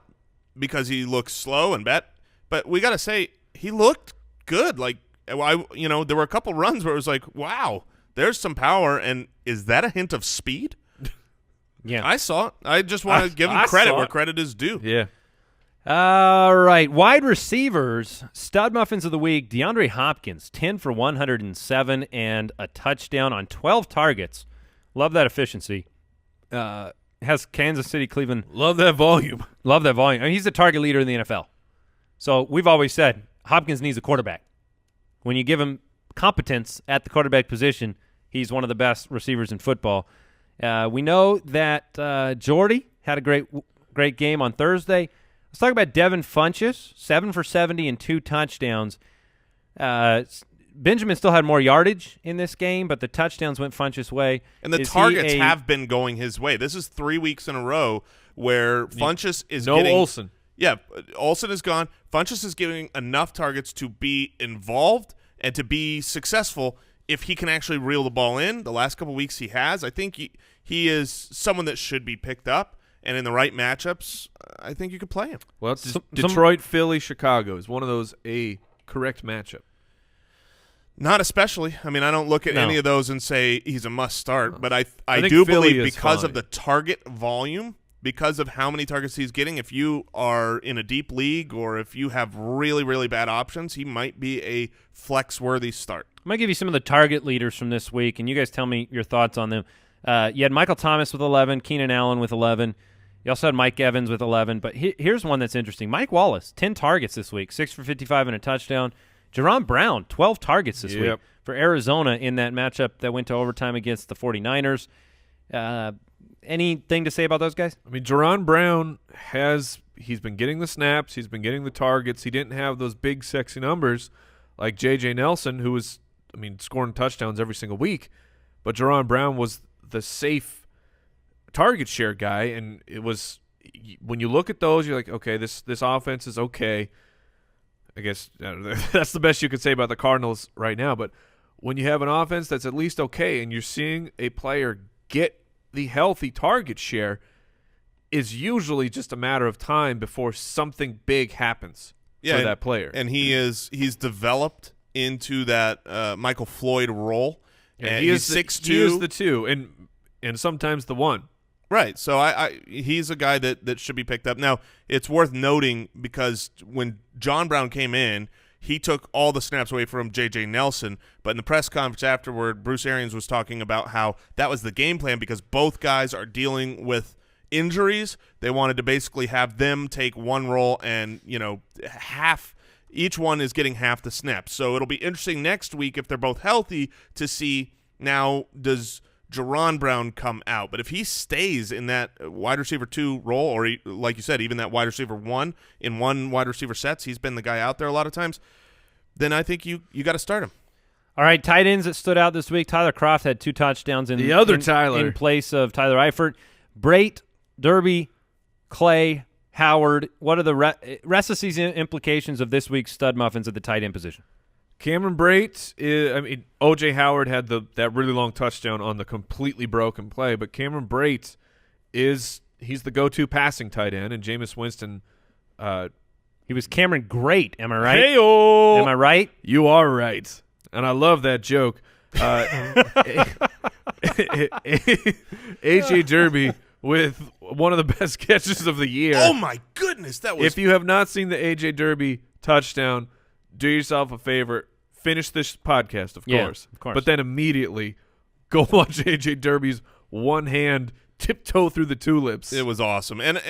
Speaker 4: because he looks slow and but we got to say he looked good. Like there were a couple runs where it was like, wow, there's some power, and is that a hint of speed?
Speaker 3: Yeah,
Speaker 4: I saw it. I just want to give him credit where credit is due.
Speaker 1: Yeah.
Speaker 3: All right, wide receivers, stud muffins of the week. DeAndre Hopkins, 10 for 107 and a touchdown on 12 targets. Love that efficiency. Has Kansas City, Cleveland.
Speaker 1: Love that volume.
Speaker 3: Love that volume. I mean, he's the target leader in the NFL. So we've always said Hopkins needs a quarterback. When you give him competence at the quarterback position, he's one of the best receivers in football. We know that Jordy had a great game on Thursday. Let's talk about Devin Funchess, 7 for 70 and 2 touchdowns. Benjamin still had more yardage in this game, but the touchdowns went Funchess' way.
Speaker 4: And the targets have been going his way. This is 3 weeks in a row where Funchess is getting –
Speaker 1: Olsen.
Speaker 4: Yeah, Olsen is gone. Funchess is getting enough targets to be involved and to be successful if he can actually reel the ball in. The last couple weeks he has. I think he is someone that should be picked up, and in the right matchups, I think you could play him.
Speaker 1: Well, Detroit, Philly, Chicago is one of those a correct matchup.
Speaker 4: Not especially. I mean, I don't look at any of those and say he's a must start, but I
Speaker 1: think
Speaker 4: do
Speaker 1: Philly
Speaker 4: believe
Speaker 1: is
Speaker 4: because
Speaker 1: fine.
Speaker 4: of the target volume, because of how many targets he's getting, if you are in a deep league or if you have really, really bad options, he might be a flex-worthy start.
Speaker 3: I'm going to give you some of the target leaders from this week, and you guys tell me your thoughts on them. You had Michael Thomas with 11, Keenan Allen with 11. You also had Mike Evans with 11. But here's one that's interesting. Mike Wallace, 10 targets this week, 6 for 55 and a touchdown. Jerron Brown, 12 targets this week for Arizona in that matchup that went to overtime against the 49ers. Anything to say about those guys?
Speaker 1: I mean, Jerron Brown he's been getting the snaps, he's been getting the targets. He didn't have those big, sexy numbers like J.J. Nelson, who was, scoring touchdowns every single week. But Jerron Brown was the safe target share guy, and it was when you look at those, you're like, okay, this offense is okay. I guess that's the best you could say about the Cardinals right now. But when you have an offense that's at least okay and you're seeing a player get the healthy target share, is usually just a matter of time before something big happens for that player.
Speaker 4: And he's developed into that Michael Floyd role.
Speaker 1: Yeah,
Speaker 4: he's 6'2".
Speaker 1: He is the 2 and sometimes the 1.
Speaker 4: Right, so he's a guy that should be picked up. Now, it's worth noting because when John Brown came in, he took all the snaps away from J.J. Nelson, but in the press conference afterward, Bruce Arians was talking about how that was the game plan because both guys are dealing with injuries. They wanted to basically have them take one role and, each one is getting half the snaps. So it'll be interesting next week if they're both healthy to see now does Jerron Brown come out. But if he stays in that wide receiver 2 role, or like you said, even that wide receiver 1 in one wide receiver sets, he's been the guy out there a lot of times, then I think you got to start him.
Speaker 3: All right, tight ends that stood out this week. Tyler Kroft had 2 touchdowns in place of Tyler Eifert. Brait, Derby, Clay, Howard. What are the rest of season implications of this week's stud muffins at the tight end position?
Speaker 1: Cameron Brate, O.J. Howard had that really long touchdown on the completely broken play, but Cameron Brate he's the go-to passing tight end, and Jameis Winston.
Speaker 3: He was Cameron Great, am I right?
Speaker 1: Hey-o!
Speaker 3: Am I right?
Speaker 1: You are right, and I love that joke. A.J. Derby with one of the best catches of the year.
Speaker 4: Oh, my goodness. That was.
Speaker 1: If you have not seen the A.J. Derby touchdown, do yourself a favor. Finish this podcast, of course.
Speaker 3: Of course.
Speaker 1: But then immediately go watch A.J. Derby's one-hand tiptoe through the tulips.
Speaker 4: It was awesome. And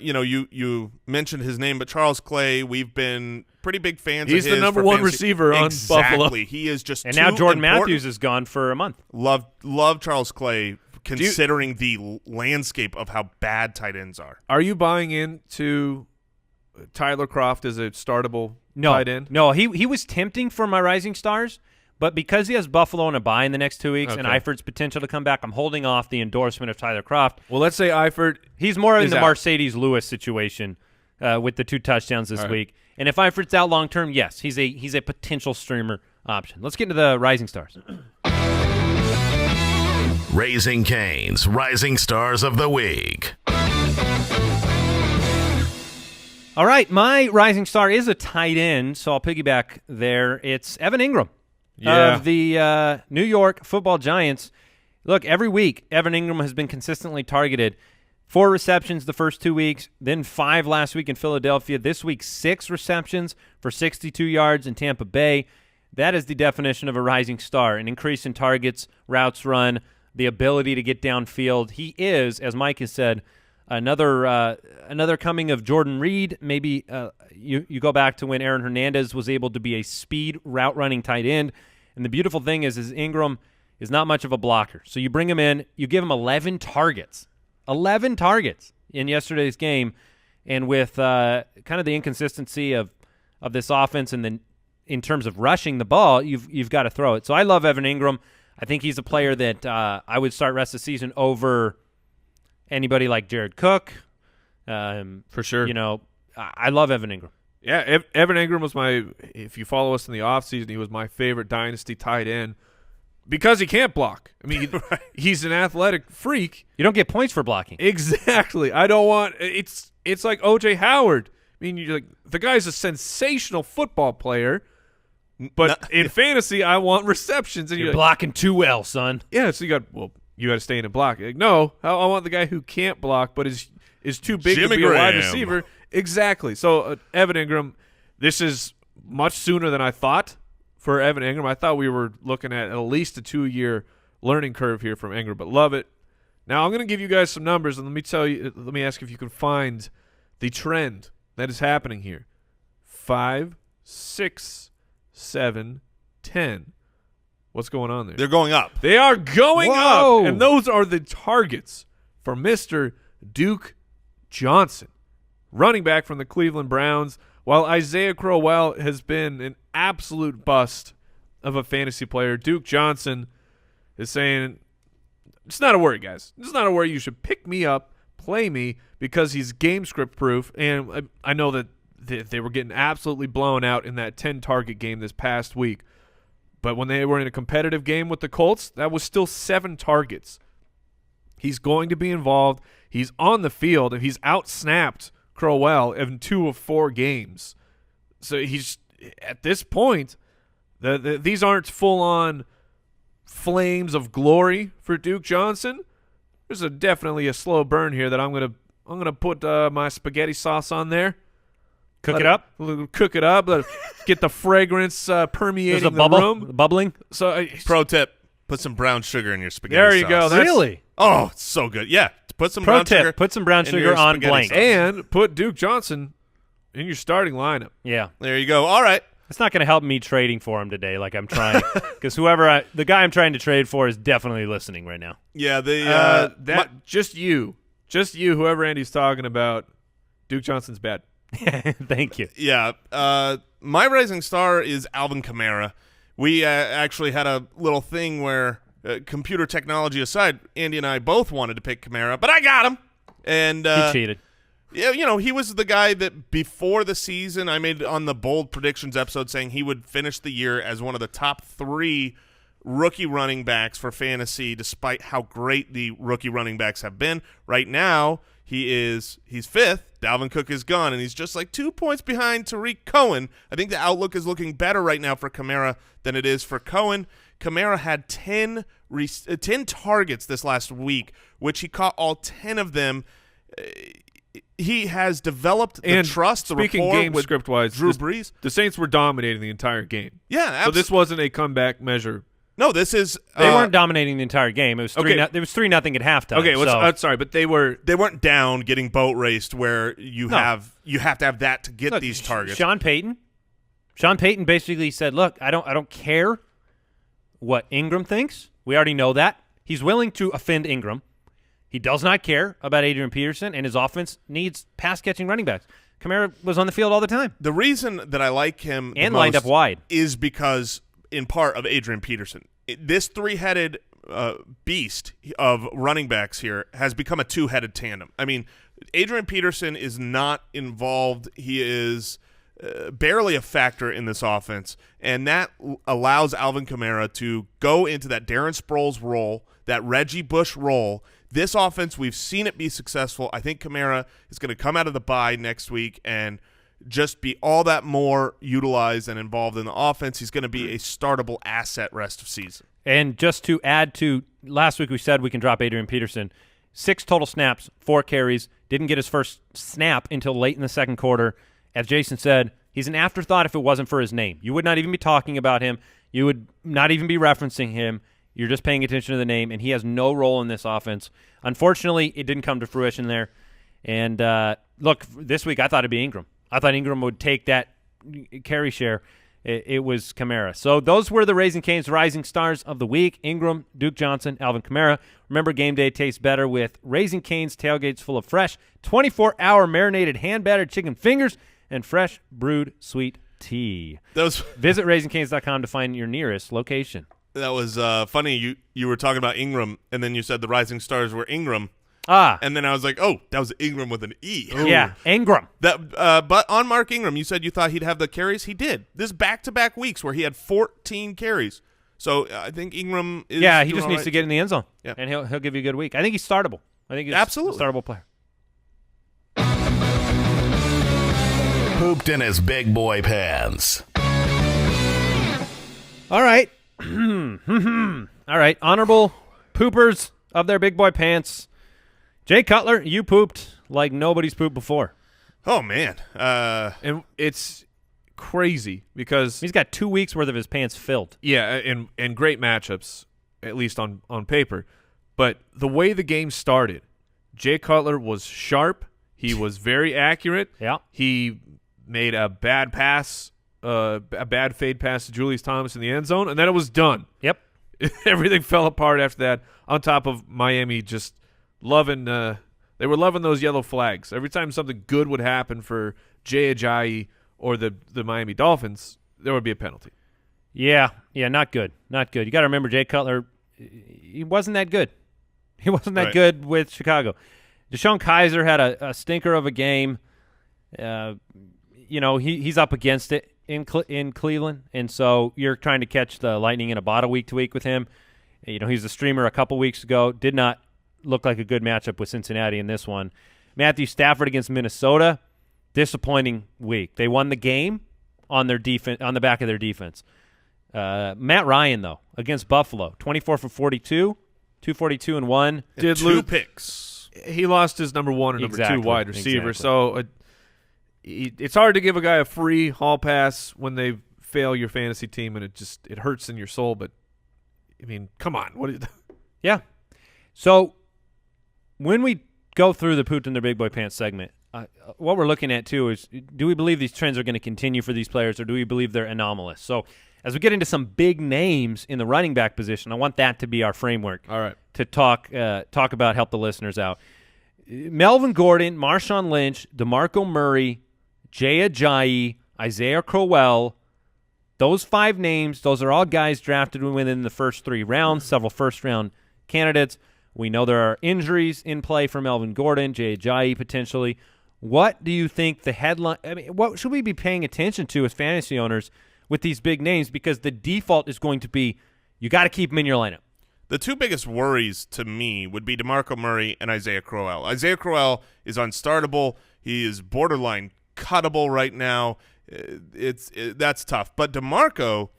Speaker 4: you mentioned his name, but Charles Clay, we've been pretty big fans
Speaker 1: He's
Speaker 4: of his.
Speaker 1: the number one receiver on Buffalo.
Speaker 4: Exactly. He is just
Speaker 3: And
Speaker 4: too
Speaker 3: now Jordan
Speaker 4: important.
Speaker 3: Matthews is gone for a month.
Speaker 4: Love Charles Clay, considering the landscape of how bad tight ends are.
Speaker 1: Are you buying into Tyler Kroft as a startable tight end?
Speaker 3: No, he was tempting for my rising stars, but because he has Buffalo on a bye in the next 2 weeks and Eifert's potential to come back, I'm holding off the endorsement of Tyler Kroft.
Speaker 1: Well, let's say Eifert.
Speaker 3: He's more in the
Speaker 1: out.
Speaker 3: Mercedes Lewis situation with the 2 touchdowns this week. And if Eifert's out long term, yes, he's a potential streamer option. Let's get into the rising stars.
Speaker 2: Raising Cane's Rising Stars of the Week.
Speaker 3: All right, my rising star is a tight end, so I'll piggyback there. It's Evan Ingram of the New York Football Giants. Look, every week, Evan Ingram has been consistently targeted. 4 receptions the first 2 weeks, then 5 last week in Philadelphia. This week, 6 receptions for 62 yards in Tampa Bay. That is the definition of a rising star, an increase in targets, routes run, the ability to get downfield. He is, as Mike has said, another coming of Jordan Reed. Maybe you go back to when Aaron Hernandez was able to be a speed route running tight end. And the beautiful thing is Ingram is not much of a blocker. So you bring him in, you give him 11 targets in yesterday's game. And with kind of the inconsistency of this offense and then in terms of rushing the ball, you've got to throw it. So I love Evan Ingram. I think he's a player that I would start rest of the season over anybody like Jared Cook.
Speaker 1: For sure.
Speaker 3: I love Evan Ingram.
Speaker 1: Yeah, Evan Ingram was if you follow us in the offseason, he was my favorite dynasty tight end because he can't block. I mean, he's an athletic freak.
Speaker 3: You don't get points for blocking.
Speaker 1: Exactly. I don't want – it's like O.J. Howard. I mean, the guy's a sensational football player, but in fantasy, I want receptions. And
Speaker 3: you're blocking too well, son.
Speaker 1: Yeah, so you got to stay in and block. No, I want the guy who can't block but is too big to be a wide receiver. Exactly. So Evan Ingram, this is much sooner than I thought for Evan Ingram. I thought we were looking at least a 2-year learning curve here from Ingram, but love it. Now I'm going to give you guys some numbers, and let me ask if you can find the trend that is happening here. 5, 6, 7, 10. What's going on there?
Speaker 4: They're going up.
Speaker 1: They are going
Speaker 3: Whoa.
Speaker 1: up, and those are the targets for Mr. Duke Johnson, running back from the Cleveland Browns, while Isaiah Crowell has been an absolute bust of a fantasy player. Duke Johnson is saying, it's not a worry, guys. It's not a worry. You should pick me up, play me, because he's game script proof, and I know that they were getting absolutely blown out in that 10-target game this past week. But when they were in a competitive game with the Colts, that was still 7 targets. He's going to be involved. He's on the field, and he's out-snapped Crowell in 2 of 4 games. So he's at this point, these aren't full-on flames of glory for Duke Johnson. There's definitely a slow burn here that I'm gonna put my spaghetti sauce on there.
Speaker 3: Cook it up.
Speaker 1: Let it get the fragrance permeating
Speaker 3: There's a
Speaker 1: the room.
Speaker 3: Bubbling.
Speaker 1: So,
Speaker 4: Pro tip: put some brown sugar in your spaghetti
Speaker 1: there you
Speaker 4: sauce.
Speaker 1: go.
Speaker 3: Really?
Speaker 4: Oh, it's so good. Yeah, put some
Speaker 3: Pro
Speaker 4: brown
Speaker 3: tip:
Speaker 4: sugar.
Speaker 3: put some brown
Speaker 4: in
Speaker 3: sugar
Speaker 4: your
Speaker 3: on
Speaker 4: spaghetti
Speaker 3: blank.
Speaker 4: sauce.
Speaker 1: And put Duke Johnson in your starting lineup.
Speaker 3: Yeah,
Speaker 4: There you go. All right.
Speaker 3: it's not going to help me trading for him today, like I'm trying, because the guy I'm trying to trade for is definitely listening right now.
Speaker 4: Yeah,
Speaker 1: Just you, whoever Andy's talking about, Duke Johnson's bad.
Speaker 3: Thank you.
Speaker 4: Yeah. My rising star is Alvin Kamara. We actually had a little thing where, computer technology aside, Andy and I both wanted to pick Kamara, but I got him. And
Speaker 3: He cheated.
Speaker 4: Yeah, he was the guy that before the season I made on the bold predictions episode saying he would finish the year as one of the top 3 rookie running backs for fantasy, despite how great the rookie running backs have been. Right now, he's 5th. Dalvin Cook is gone, and he's just like 2 points behind Tariq Cohen. I think the outlook is looking better right now for Kamara than it is for Cohen. Kamara had 10 targets this last week, which he caught all 10 of them. He has developed the trust, the
Speaker 1: speaking
Speaker 4: rapport
Speaker 1: game
Speaker 4: with
Speaker 1: script-wise,
Speaker 4: Drew Brees.
Speaker 1: The Saints were dominating the entire game.
Speaker 4: Yeah, absolutely.
Speaker 1: So this wasn't a comeback measure.
Speaker 4: No, this is
Speaker 3: They weren't dominating the entire game. It was 3-0 at halftime.
Speaker 1: Okay,
Speaker 3: so.
Speaker 1: sorry, but they weren't
Speaker 4: down getting boat raced where you have to have that to get these targets.
Speaker 3: Sean Payton basically said, "Look, I don't care what Ingram thinks. We already know that. He's willing to offend Ingram. He does not care about Adrian Peterson, and his offense needs pass-catching running backs." Kamara was on the field all the time.
Speaker 4: The reason that I like him
Speaker 3: and lined up wide
Speaker 4: is because, in part, of Adrian Peterson. This three-headed beast of running backs here has become a two-headed tandem. I mean, Adrian Peterson is not involved. He is barely a factor in this offense, and that allows Alvin Kamara to go into that Darren Sproles role, that Reggie Bush role. This offense, we've seen it be successful. I think Kamara is going to come out of the bye next week and just be all that more utilized and involved in the offense. He's going to be a startable asset rest of season.
Speaker 3: And just to add to last week, we said we can drop Adrian Peterson. 6 total snaps, 4 carries. Didn't get his first snap until late in the second quarter. As Jason said, he's an afterthought if it wasn't for his name. You would not even be talking about him. You would not even be referencing him. You're just paying attention to the name, and he has no role in this offense. Unfortunately, it didn't come to fruition there. And, look, this week I thought it'd be Ingram. I thought Ingram would take that carry share. It was Kamara. So those were the Raising Cane's Rising Stars of the week. Ingram, Duke Johnson, Alvin Kamara. Remember, game day tastes better with Raising Cane's tailgates full of fresh, 24-hour marinated hand-battered chicken fingers and fresh brewed sweet tea. Visit RaisingCanes.com to find your nearest location.
Speaker 4: That was funny. You were talking about Ingram, and then you said the Rising Stars were Ingram. And then I was like, oh, that was Ingram with an E.
Speaker 3: Ooh. Yeah, Ingram.
Speaker 4: But on Mark Ingram, you said you thought he'd have the carries. He did. This back-to-back weeks where he had 14 carries. So I think Ingram is
Speaker 3: he just needs to get in the end zone,
Speaker 4: yeah.
Speaker 3: and he'll give you a good week. I think he's startable. I think he's
Speaker 4: absolutely
Speaker 3: a startable player.
Speaker 2: Pooped in his big boy pants.
Speaker 3: All right. All right. Honorable poopers of their big boy pants. Jay Cutler, you pooped like nobody's pooped before.
Speaker 4: Oh, man.
Speaker 1: And it's crazy because
Speaker 3: he's got 2 weeks worth of his pants filled.
Speaker 1: Yeah, and great matchups, at least on paper. But the way the game started, Jay Cutler was sharp. He was very accurate.
Speaker 3: Yeah.
Speaker 1: He made a bad pass, a bad fade pass to Julius Thomas in the end zone, and then it was done.
Speaker 3: Yep.
Speaker 1: Everything fell apart after that, on top of Miami just loving they were loving those yellow flags. Every time something good would happen for Jay Ajayi or the Miami Dolphins, there would be a penalty.
Speaker 3: Yeah, not good. Not good. You got to remember Jay Cutler, he wasn't that good. He wasn't that good with Chicago. Deshaun Kaiser had a stinker of a game. He's up against it in Cleveland, and so you're trying to catch the lightning in a bottle week to week with him. He's a streamer a couple weeks ago. Did not look like a good matchup with Cincinnati in this one. Matthew Stafford against Minnesota, disappointing week. They won the game on their defense, on the back of their defense. Matt Ryan, though, against Buffalo, 24 for 42, 242 and 1.
Speaker 4: Did 2 picks.
Speaker 1: He lost his number 1 and number 2 wide receiver. So it's hard to give a guy a free hall pass when they fail your fantasy team, and it hurts in your soul. But I mean, come on,
Speaker 3: Yeah. So when we go through the pooped in their big boy pants segment, what we're looking at too is, do we believe these trends are going to continue for these players, or do we believe they're anomalous? So as we get into some big names in the running back position, I want that to be our framework.
Speaker 1: All right.
Speaker 3: To talk about, help the listeners out. Melvin Gordon, Marshawn Lynch, DeMarco Murray, Jay Ajayi, Isaiah Crowell, those 5 names, those are all guys drafted within the first 3 rounds, several first-round candidates. We know there are injuries in play for Melvin Gordon, Jay Ajayi potentially. What do you think the headline – I mean, what should we be paying attention to as fantasy owners with these big names? Because the default is going to be you got to keep them in your lineup.
Speaker 4: The 2 biggest worries to me would be DeMarco Murray and Isaiah Crowell. Isaiah Crowell is unstartable. He is borderline cuttable right now. That's tough. But DeMarco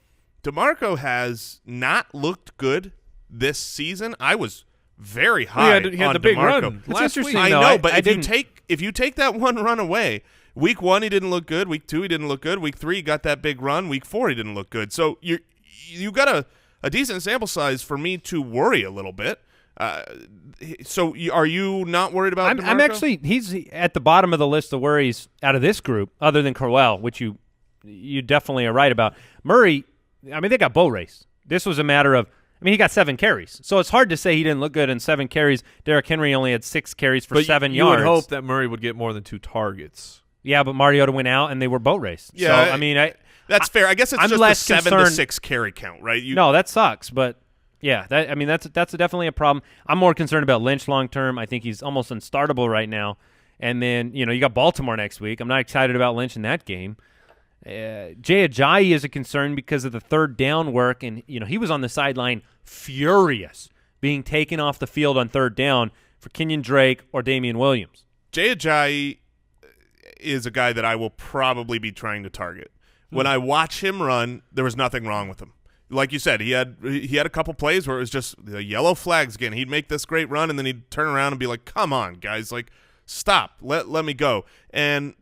Speaker 4: DeMarco has not looked good this season. I was very high
Speaker 1: he had
Speaker 4: on
Speaker 1: the big
Speaker 4: DeMarco.
Speaker 1: run
Speaker 3: It's
Speaker 1: last
Speaker 3: interesting,
Speaker 1: week.
Speaker 4: I
Speaker 3: though.
Speaker 4: know, but
Speaker 3: I
Speaker 4: if you take that one run away, week 1 he didn't look good. Week 2 he didn't look good. Week 3 he got that big run. Week 4 he didn't look good. So you got a decent sample size for me to worry a little bit. So are you not worried about DeMarco?
Speaker 3: I'm actually he's at the bottom of the list of worries out of this group, other than Crowell, which you definitely are right about. Murray, I mean, they got boat race. This was a matter of, I mean, he got 7 carries, so it's hard to say he didn't look good in 7 carries. Derrick Henry only had 6 carries for 7 yards.
Speaker 1: You would hope that Murray would get more than 2 targets.
Speaker 3: Yeah, but Mariota went out and they were boat raced.
Speaker 4: Yeah,
Speaker 3: so, I mean,
Speaker 4: that's fair. I guess it's
Speaker 3: I'm
Speaker 4: just
Speaker 3: less
Speaker 4: a 7 to
Speaker 3: concerned-
Speaker 4: 6 carry count, right?
Speaker 3: No, that sucks, but yeah, that's definitely a problem. I'm more concerned about Lynch long term. I think he's almost unstartable right now. And then, you got Baltimore next week. I'm not excited about Lynch in that game. Jay Ajayi is a concern because of the third down work, and he was on the sideline furious being taken off the field on third down for Kenyon Drake or Damian Williams.
Speaker 4: Jay Ajayi is a guy that I will probably be trying to target. When I watch him run, there was nothing wrong with him. Like you said, he had a couple plays where it was just the yellow flags again. He'd make this great run, and then he'd turn around and be like, come on, guys, like, stop, let me go. And,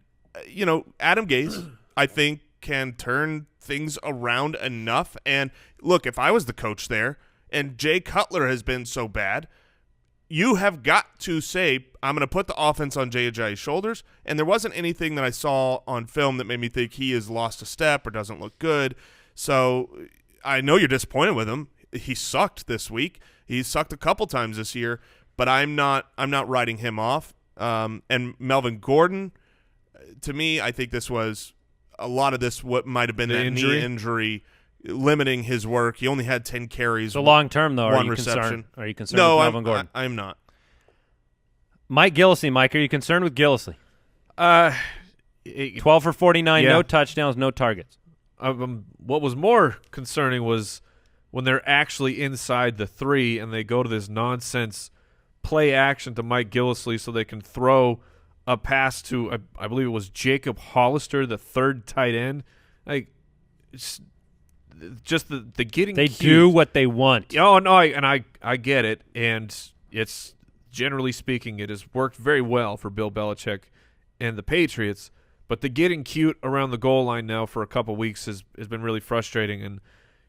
Speaker 4: Adam Gase, I think, can turn things around enough. And, look, if I was the coach there and Jay Cutler has been so bad, you have got to say, I'm going to put the offense on Jay Ajayi's shoulders. And there wasn't anything that I saw on film that made me think he has lost a step or doesn't look good. So I know you're disappointed with him. He sucked this week. He sucked a couple times this year, but I'm not writing him off. And Melvin Gordon, to me, I think this was a lot of this what might have been that knee injury limiting his work. He only had 10 carries.
Speaker 3: So long term, though,
Speaker 4: one
Speaker 3: are you
Speaker 4: reception.
Speaker 3: concerned? Are you concerned
Speaker 4: No,
Speaker 3: with Melvin Gordon?
Speaker 4: I'm not.
Speaker 3: Mike Gillislee, Mike, are you concerned with Gillislee? 12 for 49,
Speaker 1: yeah.
Speaker 3: no touchdowns, no targets.
Speaker 1: What was more concerning was when they're actually inside the 3 and they go to this nonsense play action to Mike Gillislee so they can throw a pass to, I believe it was Jacob Hollister, the third tight end. Like, it's just the getting
Speaker 3: They
Speaker 1: cute.
Speaker 3: do what they want.
Speaker 1: Oh, no, I get it. And it's, generally speaking, it has worked very well for Bill Belichick and the Patriots. But the getting cute around the goal line now for a couple weeks has been really frustrating. And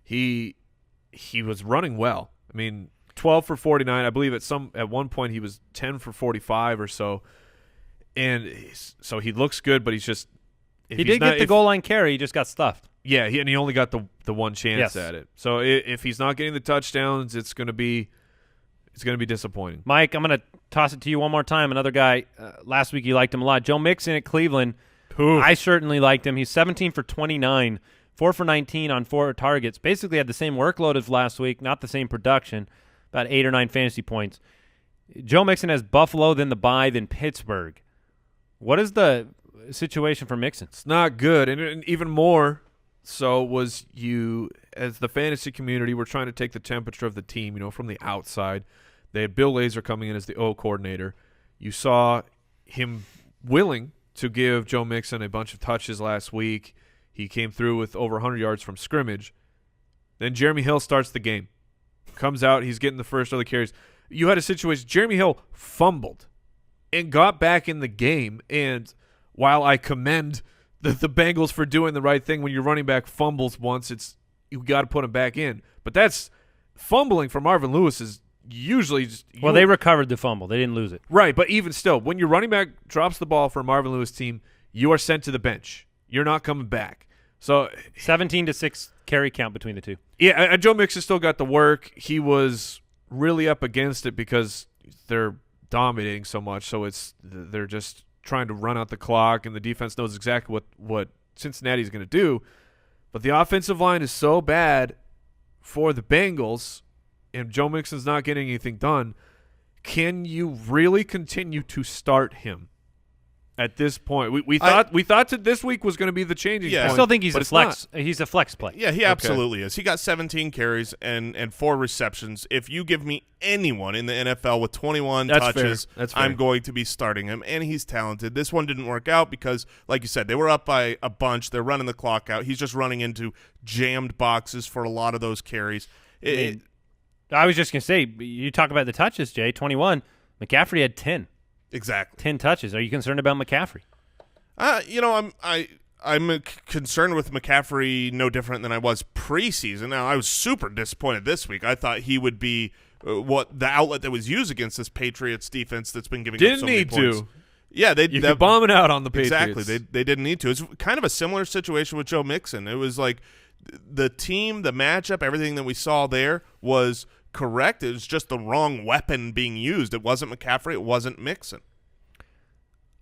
Speaker 1: he was running well. I mean, 12 for 49. I believe at one point he was 10 for 45 or so. And so he looks good, but he's just
Speaker 3: He did get the goal line carry. He just got stuffed.
Speaker 1: Yeah, and he only got the one chance at it. So if he's not getting the touchdowns, it's going to be disappointing.
Speaker 3: Mike, I'm going to toss it to you one more time. Another guy, last week you liked him a lot. Joe Mixon at Cleveland.
Speaker 1: Oof.
Speaker 3: I certainly liked him. He's 17 for 29, 4 for 19 on 4 targets. Basically had the same workload as last week, not the same production, about 8 or 9 fantasy points. Joe Mixon has Buffalo, then the bye, then Pittsburgh. What is the situation for Mixon?
Speaker 1: It's not good, and even more so was you, as the fantasy community, were trying to take the temperature of the team, from the outside. They had Bill Lazor coming in as the O coordinator. You saw him willing to give Joe Mixon a bunch of touches last week. He came through with over 100 yards from scrimmage. Then Jeremy Hill starts the game. Comes out, he's getting the first other carries. You had a situation, Jeremy Hill fumbled and got back in the game. And while I commend the Bengals for doing the right thing, when your running back fumbles once, you got to put him back in. But that's fumbling for Marvin Lewis is usually just –
Speaker 3: Well, they recovered the fumble. They didn't lose it.
Speaker 1: Right, but even still, when your running back drops the ball for a Marvin Lewis team, you are sent to the bench. You're not coming back. So
Speaker 3: 17-6 carry count between the two.
Speaker 1: Yeah, and Joe Mixon still got the work. He was really up against it because they're dominating so much. So they're just trying to run out the clock, and the defense knows exactly what Cincinnati's going to do. But the offensive line is so bad for the Bengals, and Joe Mixon's not getting anything done. Can you really continue to start him? at this point. We thought that this week was going to be the changing point.
Speaker 3: I still think he's
Speaker 1: but
Speaker 3: a flex. He's a flex play.
Speaker 4: Yeah, he absolutely is. He got 17 carries and 4 receptions. If you give me anyone in the NFL with 21 touches,
Speaker 1: That's fair.
Speaker 4: I'm going to be starting him, and he's talented. This one didn't work out because, like you said, they were up by a bunch. They're running the clock out. He's just running into jammed boxes for a lot of those carries.
Speaker 3: I was just going to say, you talk about the touches, Jay, 21. McCaffrey had 10.
Speaker 4: Exactly.
Speaker 3: 10 touches. Are you concerned about McCaffrey?
Speaker 4: I'm concerned with McCaffrey no different than I was preseason. Now, I was super disappointed this week. I thought he would be what the outlet that was used against this Patriots defense that's been giving up so many points.
Speaker 1: Yeah, you could bomb it out on the Patriots.
Speaker 4: Exactly. They didn't need to. It's kind of a similar situation with Joe Mixon. It was like the team, the matchup, everything that we saw there was correct. It was just the wrong weapon being used. It wasn't McCaffrey. It wasn't Mixon.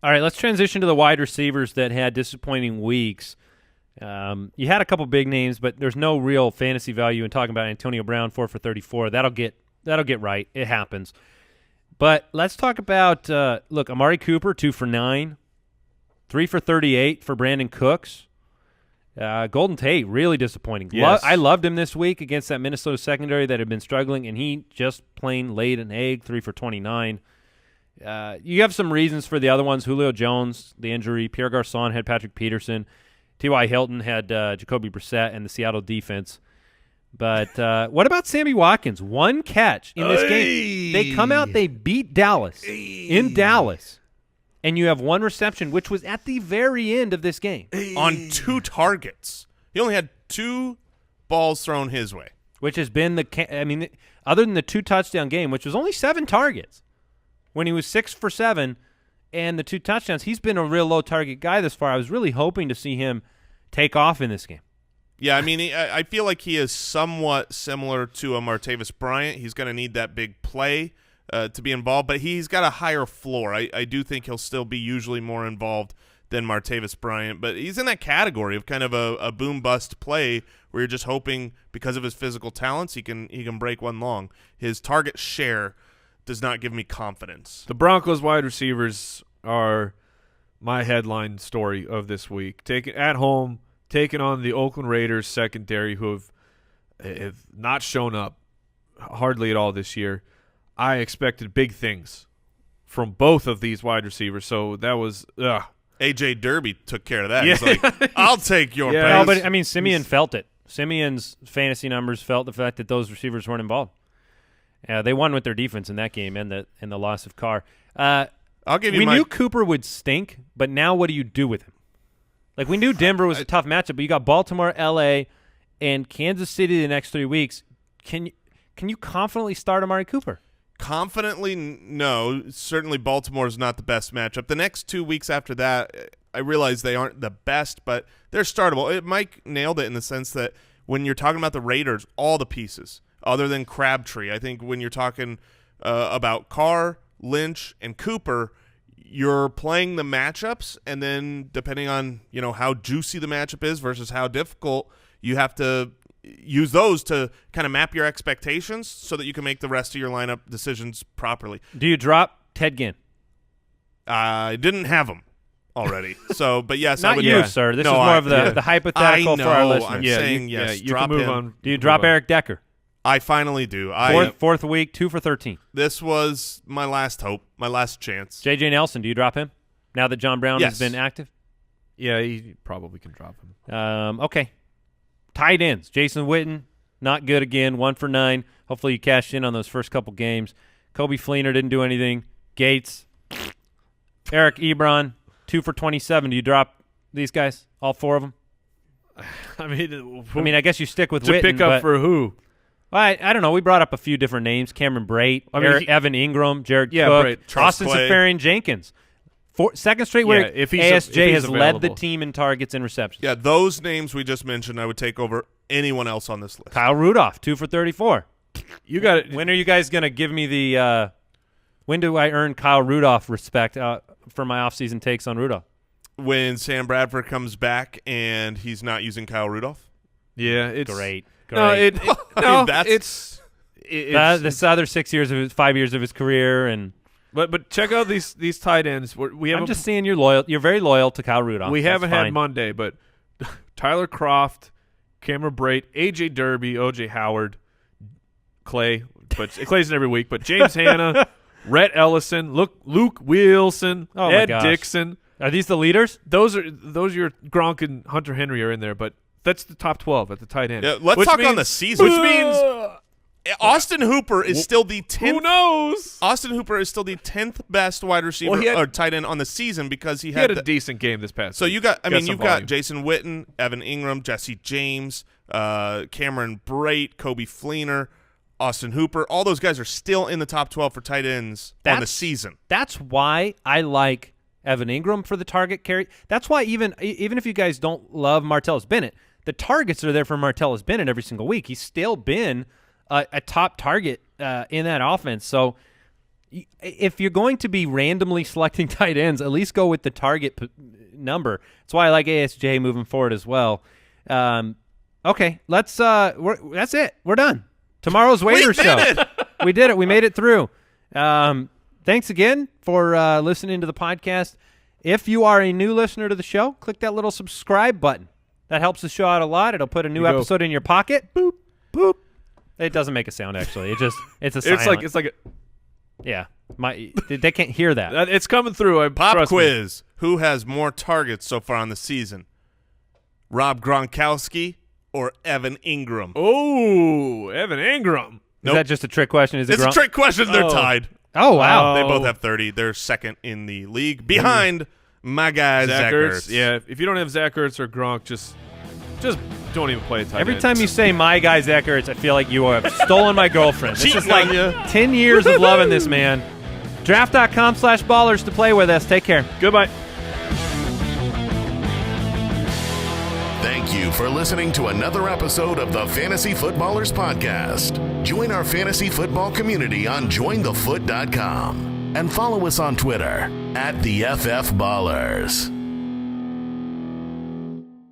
Speaker 3: All right, let's transition to the wide receivers that had disappointing weeks. You had a couple big names, but there's no real fantasy value in talking about Antonio Brown, 4 for 34. That'll get right. It happens. But let's talk about look, Amari Cooper, 2 for 9, 3 for 38 for Brandon Cooks. Golden Tate, really disappointing.
Speaker 1: Yes.
Speaker 3: I loved him this week against that Minnesota secondary that had been struggling, and he just plain laid an egg, 3 for 29. You have some reasons for the other ones. Julio Jones, the injury. Pierre Garçon had Patrick Peterson. T.Y. Hilton had Jacoby Brissett and the Seattle defense. But what about Sammy Watkins? 1 catch in this game. They come out, they beat Dallas in Dallas. And you have 1 reception, which was at the very end of this game.
Speaker 4: On 2 targets. He only had 2 balls thrown his way.
Speaker 3: Which has been other than the 2 touchdown game, which was only 7 targets. When he was 6 for 7 and the 2 touchdowns, he's been a real low target guy this far. I was really hoping to see him take off in this game.
Speaker 4: Yeah, I mean, I feel like he is somewhat similar to a Martavis Bryant. He's going to need that big play to be involved, but he's got a higher floor. I do think he'll still be usually more involved than Martavis Bryant, but he's in that category of kind of a boom-bust play where you're just hoping because of his physical talents he can break one long. His target share does not give me confidence.
Speaker 1: The Broncos wide receivers are my headline story of this week. Taking on the Oakland Raiders secondary, who have not shown up hardly at all this year. I expected big things from both of these wide receivers, so that was
Speaker 4: A.J. Derby took care of that.
Speaker 1: Yeah.
Speaker 4: He's like, I'll take your praise.
Speaker 3: No, but I mean, Simeon felt it. Simeon's fantasy numbers felt the fact that those receivers weren't involved. They won with their defense in that game and the loss of Carr.
Speaker 4: I'll give you.
Speaker 3: We knew Cooper would stink, but now what do you do with him? Like, we knew Denver was a tough matchup, but you got Baltimore, L.A., and Kansas City the next 3 weeks. Can you confidently start Amari Cooper?
Speaker 4: Confidently, no. Certainly Baltimore is not the best matchup. The next 2 weeks after that, I realize they aren't the best, but they're startable. Mike nailed it in the sense that when you're talking about the Raiders, all the pieces, other than Crabtree, I think when you're talking about Carr, Lynch, and Cooper, you're playing the matchups, and then depending on how juicy the matchup is versus how difficult, you have to use those to kind of map your expectations so that you can make the rest of your lineup decisions properly.
Speaker 3: Do you drop Ted Ginn?
Speaker 4: I didn't have him already, but yes,
Speaker 3: not
Speaker 4: I would.
Speaker 3: you, sir. This is more of the hypothetical for our listeners.
Speaker 4: I'm saying yes.
Speaker 1: You
Speaker 4: drop
Speaker 1: can move
Speaker 4: him.
Speaker 1: on.
Speaker 3: Do you drop Eric Decker?
Speaker 4: I finally do.
Speaker 3: Fourth week, 2 for 13.
Speaker 4: This was my last hope, my last chance.
Speaker 3: J.J. Nelson, do you drop him now that John Brown has been active?
Speaker 1: Yeah, you probably can drop him.
Speaker 3: Okay. Tight ends. Jason Witten, not good again, 1 for 9. Hopefully you cashed in on those first couple games. Kobe Fleener didn't do anything. Gates. Eric Ebron, 2 for 27. Do you drop these guys, all 4 of them?
Speaker 1: I mean,
Speaker 3: I guess you stick with
Speaker 1: to
Speaker 3: Witten.
Speaker 1: Pick up for who?
Speaker 3: I don't know. We brought up a few different names. Cameron Brate, Evan Ingram, Jared Cook,
Speaker 1: Brate,
Speaker 3: Austin Seferian Jenkins. Second straight where ASJ has led the team in targets and receptions.
Speaker 4: Yeah, those names we just mentioned I would take over anyone else on this list.
Speaker 3: Kyle Rudolph, 2 for 34.
Speaker 1: You got it.
Speaker 3: When are you guys going to give me the when do I earn Kyle Rudolph respect for my offseason takes on Rudolph?
Speaker 4: When Sam Bradford comes back and he's not using Kyle Rudolph?
Speaker 1: Yeah, it's
Speaker 3: great.
Speaker 1: It's
Speaker 3: this other 5 years of his career, and
Speaker 1: But check out these tight ends.
Speaker 3: I'm just seeing you're loyal. You're very loyal to Kyle Rudolph.
Speaker 1: We haven't
Speaker 3: That's
Speaker 1: had
Speaker 3: fine.
Speaker 1: Monday, but Tyler Kroft, Cameron Brate, A.J. Derby, O.J. Howard, Clay. But Clay's in every week. But James Hanna, Rhett Ellison, Luke Wilson, Ed Dixon.
Speaker 3: Are these the leaders?
Speaker 1: Those are your Gronk and Hunter Henry are in there, but that's the top 12 at the tight end.
Speaker 4: Yeah, let's talk on the season. Which means Austin Hooper is still the 10th.
Speaker 1: Who knows?
Speaker 4: Austin Hooper is still the 10th best wide receiver or tight end on the season because he had
Speaker 1: a decent game this past
Speaker 4: So
Speaker 1: week.
Speaker 4: you've got Jason Witten, Evan Ingram, Jesse James, Cameron Brate, Kobe Fleener, Austin Hooper. All those guys are still in the top 12 for tight ends on the season.
Speaker 3: That's why I like Evan Ingram for the target carry. That's why even if you guys don't love Martellus Bennett, the targets are there for Martellus Bennett every single week. He's still been a top target in that offense. So if you're going to be randomly selecting tight ends, at least go with the target number. That's why I like ASJ moving forward as well. Okay, that's it. We're done. Tomorrow's Waiters show. We did it. We made it through. Thanks again for listening to the podcast. If you are a new listener to the show, click that little subscribe button. That helps the show out a lot. It'll put a new episode in your pocket. Boop, boop. It doesn't make a sound, actually. It's a silent.
Speaker 1: It's like a,
Speaker 3: yeah. They can't hear that.
Speaker 1: It's coming through.
Speaker 4: Pop quiz. Who has more targets so far on the season? Rob Gronkowski or Evan Ingram?
Speaker 1: Oh, Evan Ingram.
Speaker 3: Is that just a trick question?
Speaker 4: It's a trick question. They're tied.
Speaker 3: Oh, wow.
Speaker 4: They both have 30. They're second in the league behind my guy, Zach Ertz.
Speaker 1: Yeah, if you don't have Zach Ertz or Gronk, just don't even play a tight
Speaker 3: Every
Speaker 1: end.
Speaker 3: time you say my guy, Zach Ertz, I feel like you have stolen my girlfriend. This is
Speaker 4: Cheating
Speaker 3: like
Speaker 4: on ya.
Speaker 3: 10 years of loving this man. Draft.com/ballers to play with us. Take care.
Speaker 1: Goodbye.
Speaker 2: Thank you for listening to another episode of the Fantasy Footballers Podcast. Join our fantasy football community on jointhefoot.com and follow us on Twitter @TheFFBallers.